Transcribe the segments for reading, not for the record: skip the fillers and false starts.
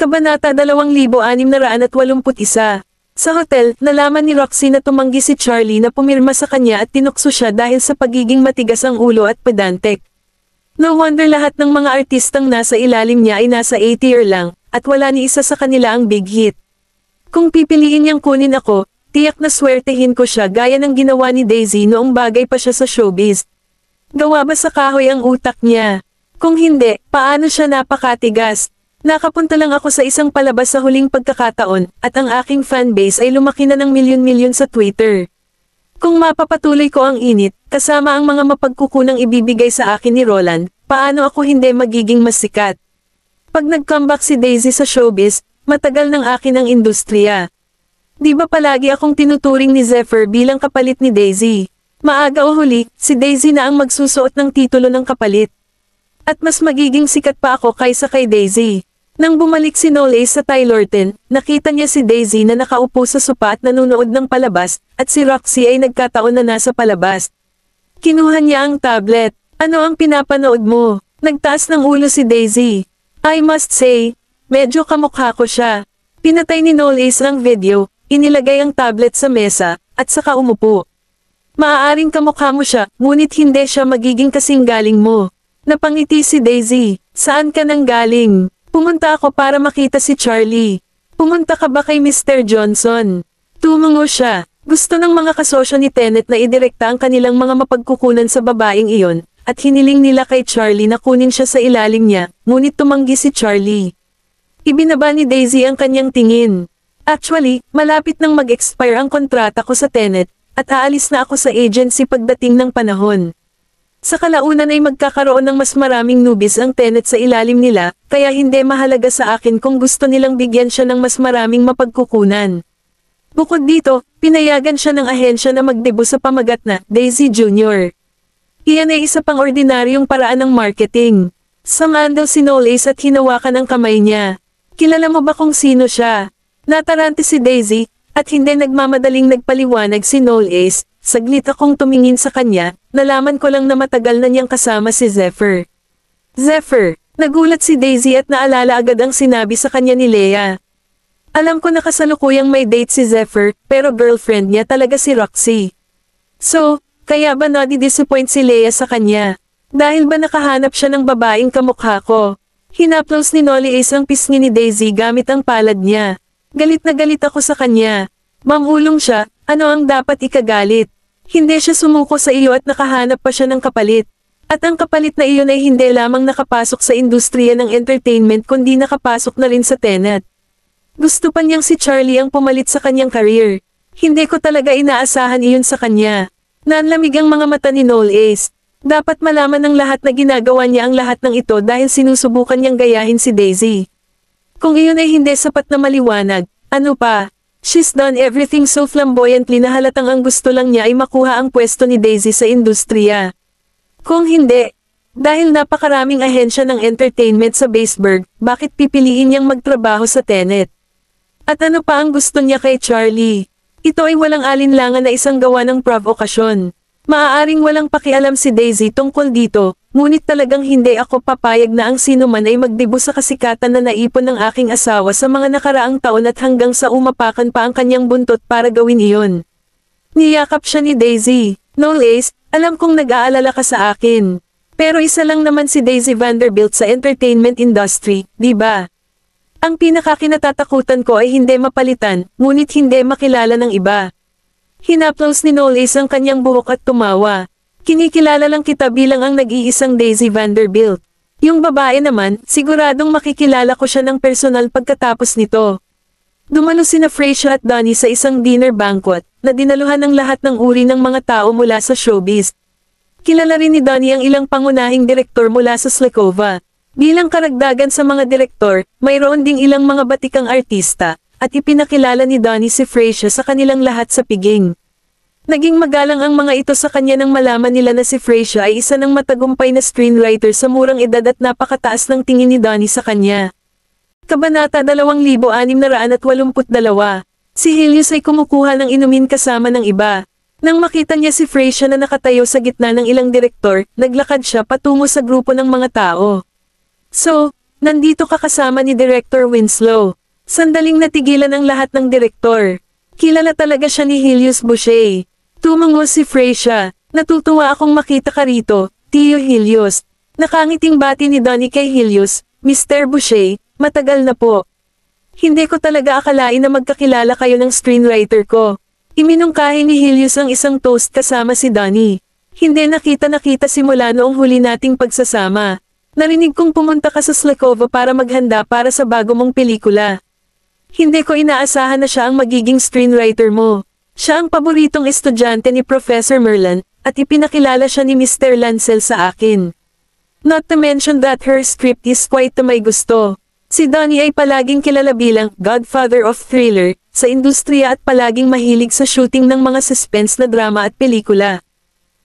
Kabanata 2681. Sa hotel, nalaman ni Roxy na tumanggi si Charlie na pumirma sa kanya at tinukso siya dahil sa pagiging matigas ang ulo at pedantic. No wonder lahat ng mga artistang nasa ilalim niya ay nasa A-tier lang, at wala ni isa sa kanila ang big hit. Kung pipiliin niyang kunin ako, tiyak na swertehin ko siya gaya ng ginawa ni Daisy noong bagay pa siya sa showbiz. Gawa ba sa kahoy ang utak niya? Kung hindi, paano siya napakatigas? Nakapunta lang ako sa isang palabas sa huling pagkakataon, at ang aking fanbase ay lumaki na ng milyon-milyon sa Twitter. Kung mapapatuloy ko ang init, kasama ang mga mapagkukunang ibibigay sa akin ni Roland, paano ako hindi magiging mas sikat? Pag nag-comeback si Daisy sa showbiz, matagal ng akin ang industriya. Di ba palagi akong tinuturing ni Zephyr bilang kapalit ni Daisy? Maaga o huli, si Daisy na ang magsusuot ng titulo ng kapalit. At mas magiging sikat pa ako kaysa kay Daisy. Nang bumalik si Noel Ace sa Tylerton, nakita niya si Daisy na nakaupo sa sopa at nanonood ng palabas, at si Roxy ay nagkataon na nasa palabas. Kinuha niya ang tablet. Ano ang pinapanood mo? Nagtaas ng ulo si Daisy. I must say, medyo kamukha ko siya. Pinatay ni Noel Ace ang video, inilagay ang tablet sa mesa, at saka umupo. Maaaring kamukha mo siya, ngunit hindi siya magiging kasing galing mo. Napangiti si Daisy. Saan ka nang galing? Pumunta ako para makita si Charlie. Pumunta ka ba kay Mr. Johnson? Tumungo siya. Gusto ng mga kasosyo ni Tenet na idirekta ang kanilang mga mapagkukunan sa babaeng iyon, at hiniling nila kay Charlie na kunin siya sa ilalim niya, ngunit tumanggi si Charlie. Ibinaba ni Daisy ang kanyang tingin. Actually, malapit nang mag-expire ang kontrata ko sa Tenet, at aalis na ako sa agency pagdating ng panahon. Sa kalaunan ay magkakaroon ng mas maraming newbies ang Tenet sa ilalim nila, kaya hindi mahalaga sa akin kung gusto nilang bigyan siya ng mas maraming mapagkukunan. Bukod dito, pinayagan siya ng ahensya na magdebut sa pamagat na Daisy Jr. Iyan ay isa pang ordinaryong paraan ng marketing. Samaan daw si Noel Ace at hinawakan ang kamay niya. Kilala mo ba kung sino siya? Natarante si Daisy, at hindi nagmamadaling nagpaliwanag si Noel Ace. Saglit akong tumingin sa kanya, nalaman ko lang na matagal na niyang kasama si Zephyr. Zephyr! Nagulat si Daisy at naalala agad ang sinabi sa kanya ni Leia. Alam ko na kasalukuyang may date si Zephyr, pero girlfriend niya talaga si Roxy. So, kaya ba nadi-disappoint si Leia sa kanya? Dahil ba nakahanap siya ng babaeng kamukha ko? Hinaplos ni Noel Ace ang pisngi ni Daisy gamit ang palad niya. Galit na galit ako sa kanya. Mamulong siya, ano ang dapat ikagalit? Hindi siya sumuko sa iyo at nakahanap pa siya ng kapalit. At ang kapalit na iyon ay hindi lamang nakapasok sa industriya ng entertainment kundi nakapasok na rin sa Tenet. Gusto pa niyang si Charlie ang pumalit sa kanyang career. Hindi ko talaga inaasahan iyon sa kanya. Nanlamig ang mga mata ni Noel Ace. Dapat malaman ng lahat na ginagawa niya ang lahat ng ito dahil sinusubukan niyang gayahin si Daisy. Kung iyon ay hindi sapat na maliwanag, ano pa? She's done everything so flamboyantly na halatang ang gusto lang niya ay makuha ang pwesto ni Daisy sa industriya. Kung hindi, dahil napakaraming ahensya ng entertainment sa Baseburg, bakit pipiliin niyang magtrabaho sa Tenet? At ano pa ang gusto niya kay Charlie? Ito ay walang alinlangan na isang gawa ng provokasyon. Maaaring walang pakialam si Daisy tungkol dito, ngunit talagang hindi ako papayag na ang sino man ay magdebut sa kasikatan na naipon ng aking asawa sa mga nakaraang taon at hanggang sa umapakan pa ang kanyang buntot para gawin iyon. Niyakap siya ni Daisy. Noel Ace, alam kong nag-aalala ka sa akin. Pero isa lang naman si Daisy Vanderbilt sa entertainment industry, di ba? Ang pinakakinatatakutan ko ay hindi mapalitan, ngunit hindi makilala ng iba. Hinaplos ni Noel Ace ang kanyang buhok at tumawa. Kinikilala lang kita bilang ang nag-iisang Daisy Vanderbilt. Yung babae naman, siguradong makikilala ko siya ng personal pagkatapos nito. Dumalo sina Freysia at Donnie sa isang dinner banquet, na dinaluhan ng lahat ng uri ng mga tao mula sa showbiz. Kilala rin ni Donnie ang ilang pangunahing direktor mula sa Slakova. Bilang karagdagan sa mga direktor, mayroon ding ilang mga batikang artista, at ipinakilala ni Donnie si Freysia sa kanilang lahat sa piging. Naging magalang ang mga ito sa kanya nang malaman nila na si Freysia ay isa ng matagumpay na screenwriter sa murang edad at napakataas ng tingin ni Donnie sa kanya. Kabanata 2682. Si Helios ay kumukuha ng inumin kasama ng iba. Nang makita niya si Freysia na nakatayo sa gitna ng ilang direktor, naglakad siya patungo sa grupo ng mga tao. So, Nandito ka kasama ni Director Winslow. Sandaling natigilan ang lahat ng direktor. Kilala talaga siya ni Helios Boucher. Tumango si Freya. Natutuwa akong makita ka rito, Tio Helios. Nakangiting bati ni Donnie kay Helios, Mr. Boucher, matagal na po. Hindi ko talaga akalain na magkakilala kayo ng screenwriter ko. Iminungkahi ni Helios ang isang toast kasama si Donnie. Hindi nakita simula noong huli nating pagsasama. Narinig kong pumunta ka sa Slakova para maghanda para sa bago mong pelikula. Hindi ko inaasahan na siya ang magiging screenwriter mo. Siya ang paboritong estudyante ni Professor Merlin, at ipinakilala siya ni Mr. Lancel sa akin. Not to mention that her script is quite to my gusto. Si Donnie ay palaging kilala bilang Godfather of Thriller sa industriya at palaging mahilig sa shooting ng mga suspense na drama at pelikula.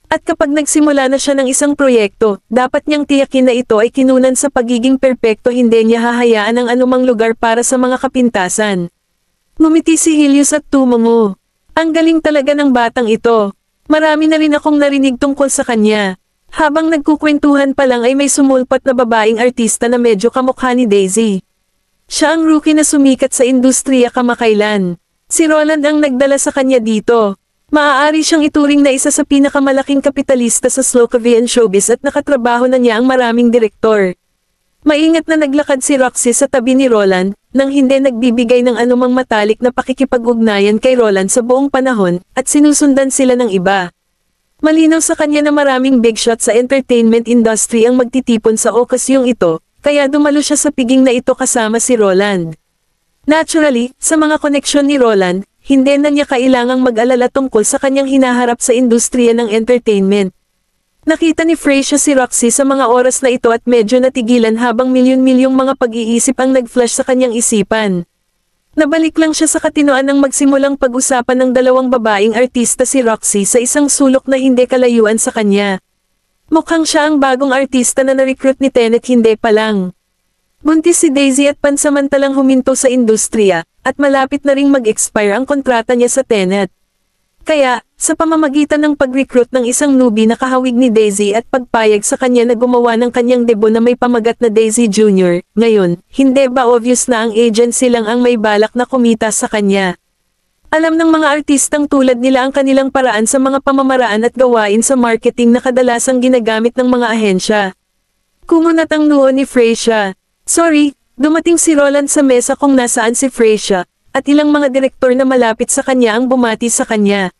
At kapag nagsimula na siya ng isang proyekto, dapat niyang tiyakin na ito ay kinunan sa pagiging perpekto, hindi niya hahayaan ang anumang lugar para sa mga kapintasan. Ngumiti si Helios at tumango. Ang galing talaga ng batang ito. Marami na rin akong narinig tungkol sa kanya. Habang nagkukwentuhan pa lang ay may sumulpat na babaeng artista na medyo kamukha ni Daisy. Siya ang rookie na sumikat sa industriya kamakailan. Si Roland ang nagdala sa kanya dito. Maaari siyang ituring na isa sa pinakamalaking kapitalista sa Slovakian showbiz at nakatrabaho na niya ang maraming direktor. Maingat na naglakad si Roxy sa tabi ni Roland, nang hindi nagbibigay ng anumang matalik na pakikipag-ugnayan kay Roland sa buong panahon, at sinusundan sila ng iba. Malinaw sa kanya na maraming big shot sa entertainment industry ang magtitipon sa okasyong ito, kaya dumalo siya sa piging na ito kasama si Roland. Naturally, sa mga koneksyon ni Roland, hindi na niya kailangang mag-alala tungkol sa kanyang hinaharap sa industriya ng entertainment. Nakita ni Freya si Roxy sa mga oras na ito at medyo natigilan habang milyon-milyong mga pag-iisip ang nag-flash sa kanyang isipan. Nabalik lang siya sa katinoan ng magsimulang pag-usapan ng dalawang babaeng artista, si Roxy sa isang sulok na hindi kalayuan sa kanya. Mukhang siya ang bagong artista na na-recruit ni Tenet, hindi pa lang. Buntis si Daisy at pansamantalang huminto sa industriya, at malapit na ring mag-expire ang kontrata niya sa Tenet. Kaya, sa pamamagitan ng pag-recruit ng isang newbie na kahawig ni Daisy at pagpayag sa kanya na gumawa ng kanyang debut na may pamagat na Daisy Jr., ngayon, hindi ba obvious na ang agency lang ang may balak na kumita sa kanya? Alam ng mga artistang tulad nila ang kanilang paraan sa mga pamamaraan at gawain sa marketing na kadalasang ginagamit ng mga ahensya. Kumunat ang noo ni Freya. Sorry, dumating si Roland sa mesa kung nasaan si Freya, at ilang mga direktor na malapit sa kanya ang bumati sa kanya.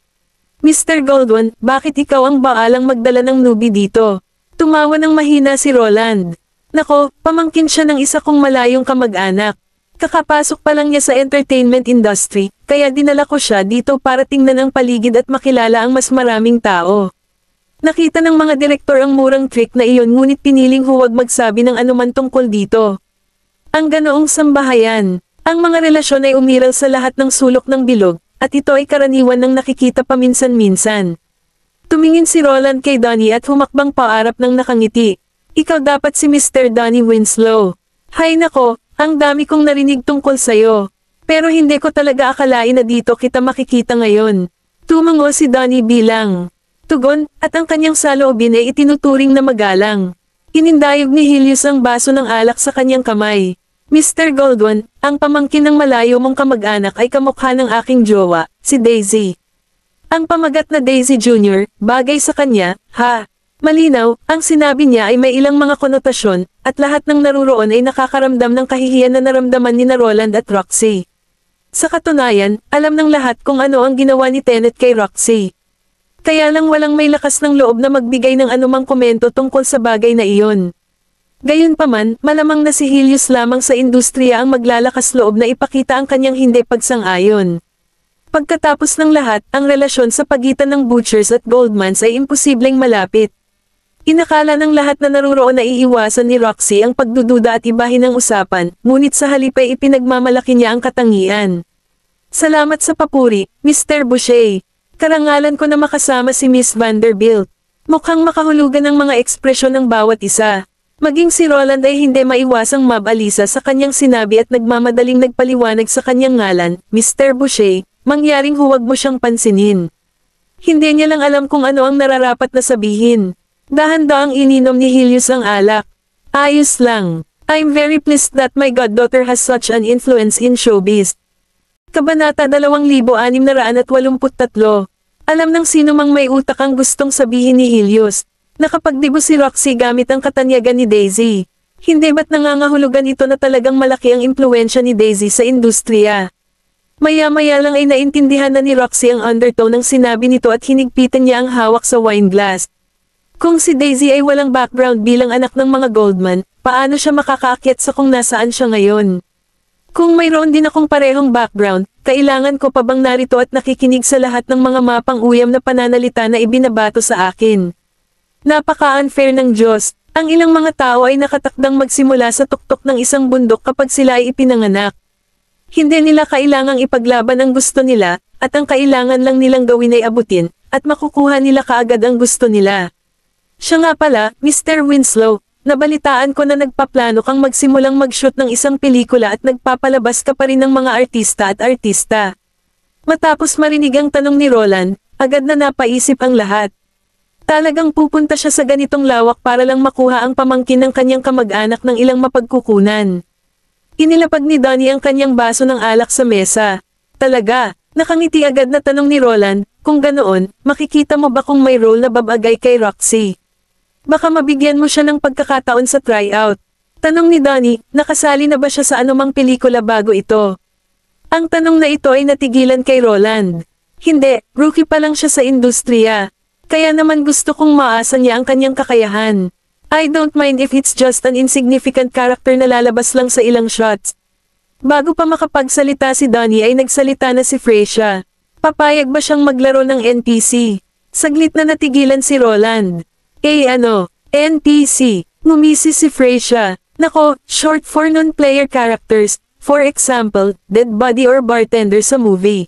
Mr. Goldwyn, bakit ikaw ang baalang magdala ng newbie dito? Tumawa ng mahina si Roland. Nako, pamangkin siya ng isa kong malayong kamag-anak. Kakapasok pa lang niya sa entertainment industry, kaya dinala ko siya dito para tingnan ang paligid at makilala ang mas maraming tao. Nakita ng mga direktor ang murang trick na iyon, ngunit piniling huwag magsabi ng anuman tungkol dito. Ang ganoong sambahayan. Ang mga relasyon ay umiral sa lahat ng sulok ng bilog, at ito ay karaniwan ng nakikita paminsan-minsan. Tumingin si Roland kay Donnie at humakbang paarap ng nakangiti. Ikaw dapat si Mr. Donnie Winslow. Hay nako, ang dami kong narinig tungkol sa'yo. Pero hindi ko talaga akalain na dito kita makikita ngayon. Tumango si Donnie bilang tugon, at ang kanyang saloobin ay itinuturing na magalang. Inindayog ni Helios ang baso ng alak sa kanyang kamay. Mr. Goldwyn, ang pamangkin ng malayo mong kamag-anak ay kamukha ng aking jowa, si Daisy. Ang pamagat na Daisy Jr., bagay sa kanya, ha? Malinaw, ang sinabi niya ay may ilang mga konotasyon, at lahat ng naruroon ay nakakaramdam ng kahihiyan na naramdaman ni Roland at Roxy. Sa katunayan, alam ng lahat kung ano ang ginawa ni Tenet kay Roxy. Kaya lang walang may lakas ng loob na magbigay ng anumang komento tungkol sa bagay na iyon. Gayunpaman, malamang na si Helios lamang sa industriya ang maglalakas loob na ipakita ang kanyang hindi pagsang-ayon. Pagkatapos ng lahat, ang relasyon sa pagitan ng Butchers at Goldmans ay imposibleng malapit. Inakala ng lahat na naruroon na iiwasan ni Roxy ang pagdududa at ibahin ang usapan, ngunit sa halip ay ipinagmamalaki niya ang katangian. Salamat sa papuri, Mr. Boucher. Karangalan ko na makasama si Miss Vanderbilt. Mukhang makahulugan ang mga ekspresyon ng bawat isa. Maging si Roland ay hindi maiwasang mabalisa sa kanyang sinabi at nagmamadaling nagpaliwanag sa kanyang ngalan, Mr. Boucher, mangyaring huwag mo siyang pansinin. Hindi niya lang alam kung ano ang nararapat na sabihin. Dahan-daang ininom ni Helios ang alak. Ayos lang. I'm very pleased that my goddaughter has such an influence in showbiz. Kabanata 2683. Alam ng sino mang may utak ang gustong sabihin ni Helios. Nakapagdibo si Roxy gamit ang katanyagan ni Daisy. Hindi ba't nangangahulugan ito na talagang malaki ang impluensya ni Daisy sa industriya? Maya-maya lang ay naintindihan na ni Roxy ang undertone ng sinabi nito at hinigpitan niya ang hawak sa wine glass. Kung si Daisy ay walang background bilang anak ng mga Goldman, paano siya makakaakyat sa kung nasaan siya ngayon? Kung mayroon din akong parehong background, kailangan ko pa bang narito at nakikinig sa lahat ng mga mapang-uyam na pananalita na ibinabato sa akin? Napaka-unfair ng Diyos. Ang ilang mga tao ay nakatakdang magsimula sa tuktok ng isang bundok kapag sila ay ipinanganak. Hindi nila kailangang ipaglaban ang gusto nila, at ang kailangan lang nilang gawin ay abutin, at makukuha nila kaagad ang gusto nila. Siya nga pala, Mr. Winslow, nabalitaan ko na nagpaplano kang magsimulang mag-shoot ng isang pelikula at nagpapalabas ka pa rin ng mga artista at artista. Matapos marinig ang tanong ni Roland, agad na napaisip ang lahat. Talagang pupunta siya sa ganitong lawak para lang makuha ang pamangkin ng kanyang kamag-anak ng ilang mapagkukunan. Inilapag ni Donnie ang kanyang baso ng alak sa mesa. Talaga, nakangiti agad na tanong ni Roland, kung ganoon, makikita mo ba kung may role na babagay kay Roxy? Baka mabigyan mo siya ng pagkakataon sa tryout. Tanong ni Donnie, nakasali na ba siya sa anumang pelikula bago ito? Ang tanong na ito ay natigilan kay Roland. Hindi, rookie pa lang siya sa industriya. Kaya naman gusto kong maasa niya ang kanyang kakayahan. I don't mind if it's just an insignificant character na lalabas lang sa ilang shots. Bago pa makapagsalita si Donnie ay nagsalita na si Freya. Papayag ba siyang maglaro ng NPC? Saglit na natigilan si Roland. NPC. Ngumisi si Freya. Nako, short for non-player characters, for example, dead body or bartender sa movie.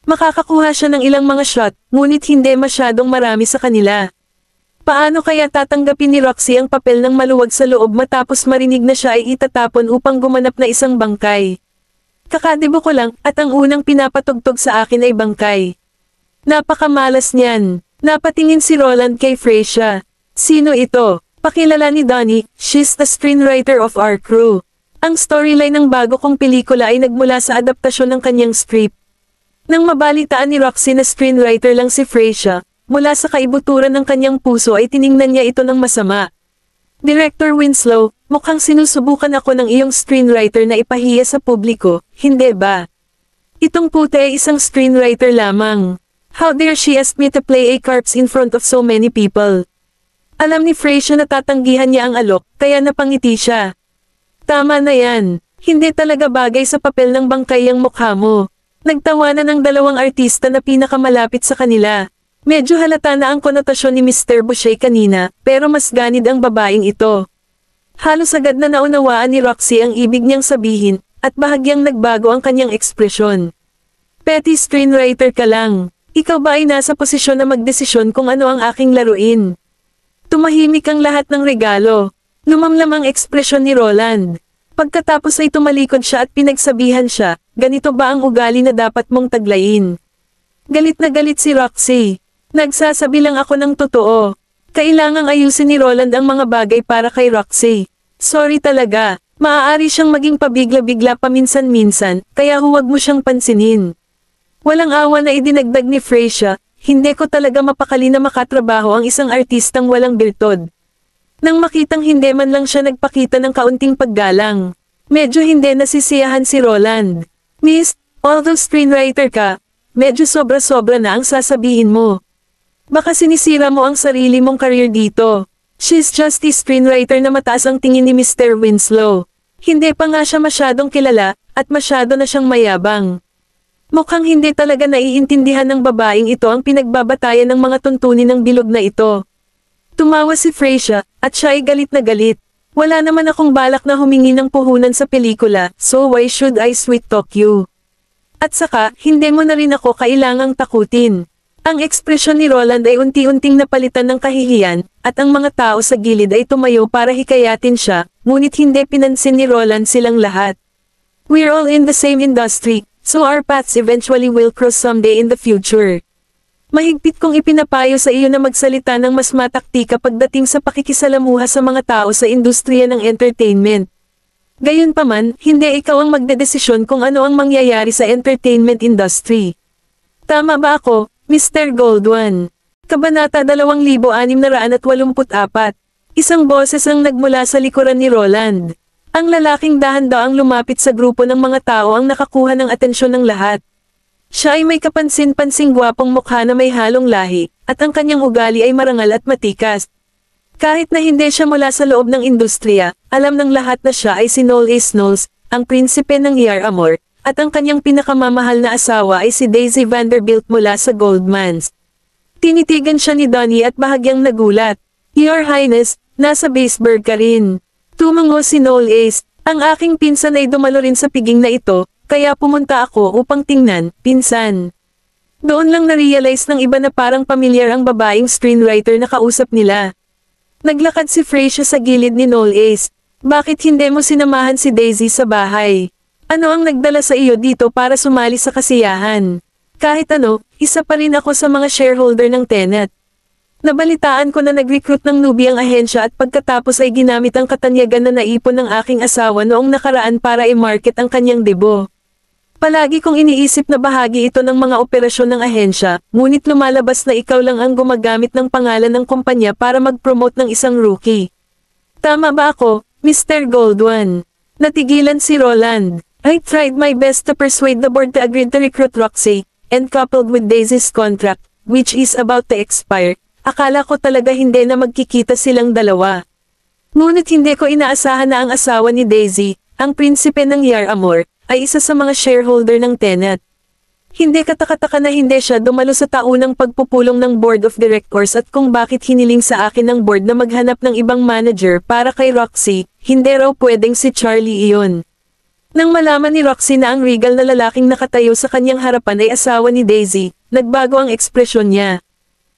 Makakakuha siya ng ilang mga shot, ngunit hindi masyadong marami sa kanila. Paano kaya tatanggapin ni Roxy ang papel ng maluwag sa loob matapos marinig na siya ay itatapon upang gumanap na isang bangkay? Kakadibo ko lang, at ang unang pinapatugtog sa akin ay bangkay. Napakamalas niyan. Napatingin si Roland kay Freya. Sino ito? Pakilala ni Donnie, she's the screenwriter of our crew. Ang storyline ng bago kong pelikula ay nagmula sa adaptasyon ng kanyang script. Nang mabalitaan ni Roxy na screenwriter lang si Freya, mula sa kaibuturan ng kanyang puso ay tiningnan niya ito ng masama. Director Winslow, mukhang sinusubukan ako ng iyong screenwriter na ipahiya sa publiko, hindi ba? Itong puti ay isang screenwriter lamang. How dare she ask me to play a corpse in front of so many people? Alam ni Freya na tatanggihan niya ang alok, kaya napangiti siya. Tama na yan. Hindi talaga bagay sa papel ng bangkay ang mukha mo. Nagtawanan ng dalawang artista na pinakamalapit sa kanila. Medyo halata na ang konotasyon ni Mr. Boucher kanina, pero mas ganid ang babaeng ito. Halos agad na naunawaan ni Roxy ang ibig niyang sabihin, at bahagyang nagbago ang kanyang ekspresyon. Petty screenwriter ka lang. Ikaw ba ay nasa posisyon na magdesisyon kung ano ang aking laruin? Tumahimik ang lahat ng regalo. Lumamlam ang ekspresyon ni Roland. Pagkatapos ay tumalikod siya at pinagsabihan siya, ganito ba ang ugali na dapat mong taglayin? Galit na galit si Roxy. Nagsasabi lang ako ng totoo. Kailangang ayusin ni Roland ang mga bagay para kay Roxy. Sorry talaga, maaari siyang maging pabigla-bigla paminsan-minsan, kaya huwag mo siyang pansinin. Walang awa na idinagdag ni Freya, hindi ko talaga mapakali na makatrabaho ang isang artistang walang biltod. Nang makitang hindi man lang siya nagpakita ng kaunting paggalang, medyo hindi nasisiyahan si Roland. Miss, although screenwriter ka, medyo sobra-sobra na ang sasabihin mo. Baka sinisira mo ang sarili mong career dito. She's just a screenwriter na mataas ang tingin ni Mr. Winslow. Hindi pa nga siya masyadong kilala, at masyado na siyang mayabang. Mukhang hindi talaga naiintindihan ng babaeng ito ang pinagbabatayan ng mga tuntunin ng bilog na ito. Tumawa si Freya, at siya ay galit na galit. Wala naman akong balak na humingi ng puhunan sa pelikula, so why should I sweet talk you? At saka, hindi mo na rin ako kailangang takutin. Ang ekspresyon ni Roland ay unti-unting napalitan ng kahihiyan, at ang mga tao sa gilid ay tumayo para hikayatin siya, ngunit hindi pinansin ni Roland silang lahat. We're all in the same industry, so our paths eventually will cross someday in the future. Mahigpit kong ipinapayo sa iyo na magsalita ng mas mataktika pagdating sa pakikisalamuha sa mga tao sa industriya ng entertainment. Gayunpaman, hindi ikaw ang magdedesisyon kung ano ang mangyayari sa entertainment industry. Tama ba ako, Mr. Goldwan? Kabanata 2684. Isang boses ang nagmula sa likuran ni Roland. Ang lalaking dahan-daang lumapit sa grupo ng mga tao ang nakakuha ng atensyon ng lahat. Siya ay may kapansin-pansing gwapong mukha na may halong lahi, at ang kanyang ugali ay marangal at matikas. Kahit na hindi siya mula sa loob ng industriya, alam ng lahat na siya ay si Noel A. Snows, ang prinsipe ng Yar Amor, at ang kanyang pinakamamahal na asawa ay si Daisy Vanderbilt mula sa Goldmans. Tinitigan siya ni Donnie at bahagyang nagulat. Your Highness, nasa Baseburg ka rin. Tumango si Noel Ace, ang aking pinsan ay dumalo rin sa piging na ito, kaya pumunta ako upang tingnan, pinsan. Doon lang na-realize ng iba na parang pamilyar ang babaeng screenwriter na kausap nila. Naglakad si Freysia sa gilid ni Noel Ace. Bakit hindi mo sinamahan si Daisy sa bahay? Ano ang nagdala sa iyo dito para sumali sa kasiyahan? Kahit ano, isa pa rin ako sa mga shareholder ng Tenet. Nabalitaan ko na nag-recruit ng newbie ang ahensya at pagkatapos ay ginamit ang katanyagan na naipon ng aking asawa noong nakaraan para i-market ang kanyang debo. Palagi kong iniisip na bahagi ito ng mga operasyon ng ahensya, ngunit lumalabas na ikaw lang ang gumagamit ng pangalan ng kumpanya para mag-promote ng isang rookie. Tama ba ako, Mr. Goldwan? Natigilan si Roland. I tried my best to persuade the board to agree to recruit Roxy, and coupled with Daisy's contract, which is about to expire, akala ko talaga hindi na magkikita silang dalawa. Ngunit hindi ko inaasahan na ang asawa ni Daisy, ang prinsipe ng Yar Amor, ay isa sa mga shareholder ng Tenet. Hindi katakataka na hindi siya dumalo sa taunang pagpupulong ng Board of Directors at kung bakit hiniling sa akin ng board na maghanap ng ibang manager para kay Roxy, hindi raw pwedeng si Charlie iyon. Nang malaman ni Roxy na ang regal na lalaking nakatayo sa kanyang harapan ay asawa ni Daisy, nagbago ang ekspresyon niya.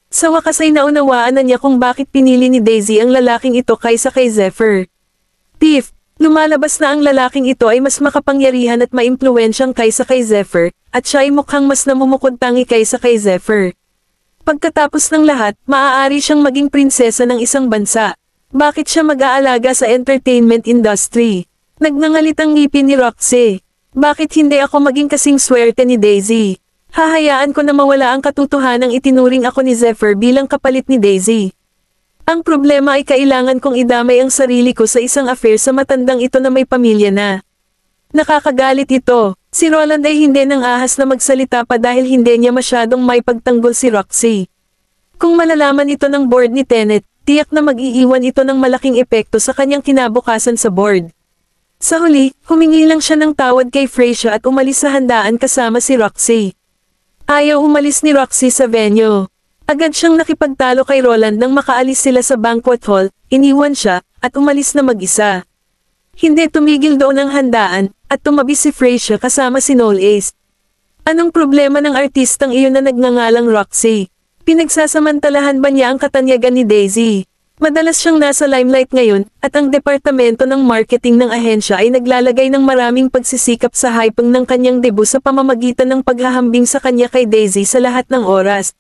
Sa wakas ay naunawaan na niya kung bakit pinili ni Daisy ang lalaking ito kaysa kay Zephyr. Tiff, lumalabas na ang lalaking ito ay mas makapangyarihan at maimpluwensyang kaysa kay Zephyr, at siya ay mukhang mas namumukod-tangi kaysa kay Zephyr. Pagkatapos ng lahat, maaari siyang maging prinsesa ng isang bansa. Bakit siya mag-aalaga sa entertainment industry? Nagngangalit ang ngipin ni Roxy. Bakit hindi ako maging kasing swerte ni Daisy? Hahayaan ko na mawala ang katotohanang itinuring ako ni Zephyr bilang kapalit ni Daisy. Ang problema ay kailangan kong idamay ang sarili ko sa isang affair sa matandang ito na may pamilya na. Nakakagalit ito. Si Roland ay hindi nang ahas na magsalita pa dahil hindi niya masyadong may pagtanggol si Roxy. Kung malalaman ito ng board ni Tenet, tiyak na mag-iiwan ito ng malaking epekto sa kanyang kinabukasan sa board. Sa huli, humingi lang siya ng tawad kay Freysia at umalis sa handaan kasama si Roxy. Ayaw umalis ni Roxy sa venue. Agad siyang nakipagtalo kay Roland nang makaalis sila sa banquet hall, iniwan siya, at umalis na mag-isa. Hindi tumigil doon ang handaan, at tumabi si Freysia kasama si Noel Ace. Anong problema ng artistang iyon na nagngangalang Roxy? Pinagsasamantalahan ba niya ang katanyagan ni Daisy? Madalas siyang nasa limelight ngayon, at ang departamento ng marketing ng ahensya ay naglalagay ng maraming pagsisikap sa hyping ng kanyang debut sa pamamagitan ng paghahambing sa kanya kay Daisy sa lahat ng oras.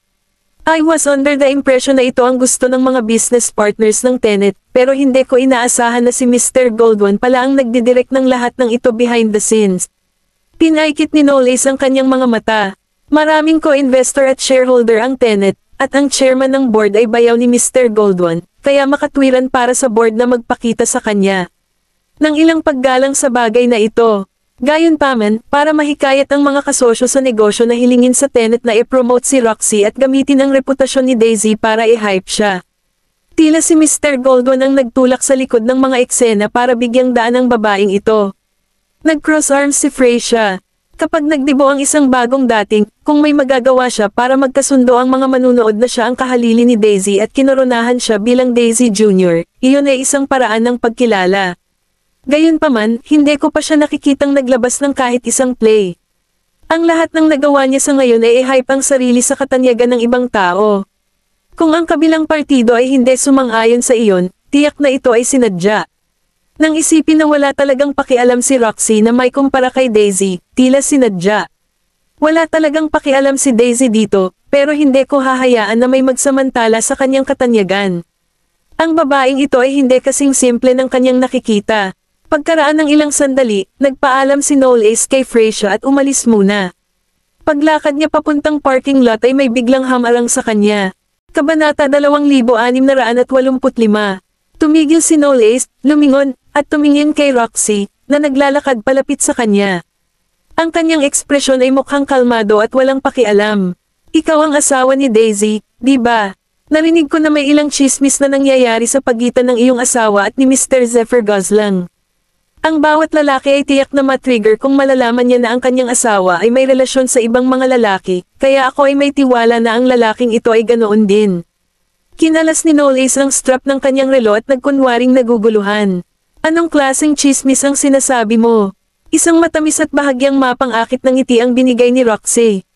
I was under the impression na ito ang gusto ng mga business partners ng Tenet, pero hindi ko inaasahan na si Mr. Goldwan pala ang nagdidirect ng lahat ng ito behind the scenes. Pinaikit ni Noel Ace ang kanyang mga mata. Maraming co-investor at shareholder ang Tenet, at ang chairman ng board ay bayaw ni Mr. Goldwan, kaya makatwiran para sa board na magpakita sa kanya ng ilang paggalang sa bagay na ito. Gayunpaman, para mahikayat ang mga kasosyo sa negosyo na hilingin sa Tenet na i-promote si Roxy at gamitin ang reputasyon ni Daisy para i-hype siya. Tila si Mr. Goldwan ang nagtulak sa likod ng mga eksena para bigyang daan ang babaeng ito. Nag-cross arms si Freysia. Kapag nagdibo ang isang bagong dating, kung may magagawa siya para magkasundo ang mga manunood na siya ang kahalili ni Daisy at kinoronahan siya bilang Daisy Jr., iyon ay isang paraan ng pagkilala. Gayunpaman, hindi ko pa siya nakikitang naglabas ng kahit isang play. Ang lahat ng nagawa niya sa ngayon ay i-hype ang sarili sa katanyagan ng ibang tao. Kung ang kabilang partido ay hindi sumang-ayon sa iyon, tiyak na ito ay sinadya. Nang isipin na wala talagang pakialam si Roxy na may kumpara kay Daisy, tila sinadya. Wala talagang pakialam si Daisy dito, pero hindi ko hahayaan na may magsamantala sa kanyang katanyagan. Ang babaeng ito ay hindi kasing simple ng kanyang nakikita. Pagkaraan ng ilang sandali, nagpaalam si Knowles kay Freya at umalis muna. Paglakad niya papuntang parking lot ay may biglang hamarang sa kanya. Kabanata 2685. Tumigil si Knowles, lumingon, at tumingin kay Roxy, na naglalakad palapit sa kanya. Ang kanyang ekspresyon ay mukhang kalmado at walang pakialam. Ikaw ang asawa ni Daisy, di ba? Narinig ko na may ilang chismis na nangyayari sa pagitan ng iyong asawa at ni Mr. Zephyr Gosling. Ang bawat lalaki ay tiyak na matrigger kung malalaman niya na ang kanyang asawa ay may relasyon sa ibang mga lalaki, kaya ako ay may tiwala na ang lalaking ito ay ganoon din. Kinalas ni Knowles ang strap ng kanyang relo at nagkunwaring naguguluhan. Anong klaseng chismis ang sinasabi mo? Isang matamis at bahagyang mapang-akit ng ngiti ang binigay ni Roxy.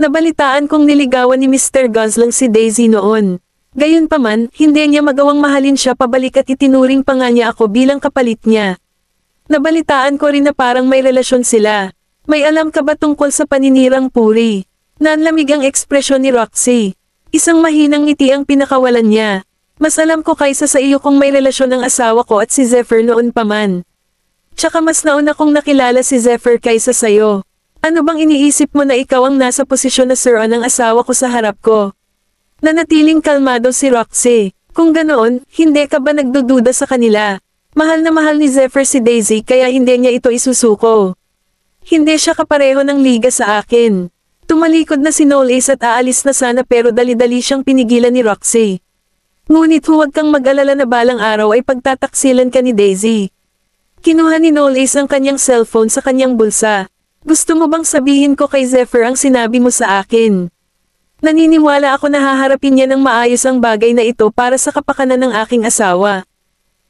Nabalitaan kong niligawan ni Mr. Gosling si Daisy noon. Gayunpaman, hindi niya magawang mahalin siya pabalik at itinuring pa nga niya ako bilang kapalit niya. Nabalitaan ko rin na parang may relasyon sila. May alam ka ba tungkol sa paninirang puri? Nanlamig ang ekspresyon ni Roxy. Isang mahinang ngiti ang pinakawalan niya. Mas alam ko kaysa sa iyo kung may relasyon ng asawa ko at si Zephyr noon pa man. Tsaka mas nauna kong nakilala si Zephyr kaysa sayo. Ano bang iniisip mo na ikaw ang nasa posisyon na sir ng asawa ko sa harap ko? Nanatiling kalmado si Roxy. Kung ganoon, hindi ka ba nagdududa sa kanila? Mahal na mahal ni Zephyr si Daisy kaya hindi niya ito isusuko. Hindi siya kapareho ng liga sa akin. Tumalikod na si Knowles at aalis na sana pero dali-dali siyang pinigilan ni Roxy. Ngunit huwag kang mag-alala na balang araw ay pagtataksilan ka ni Daisy. Kinuha ni Knowles ang kanyang cellphone sa kanyang bulsa. Gusto mo bang sabihin ko kay Zephyr ang sinabi mo sa akin? Naniniwala ako na haharapin niya ng maayos ang bagay na ito para sa kapakanan ng aking asawa.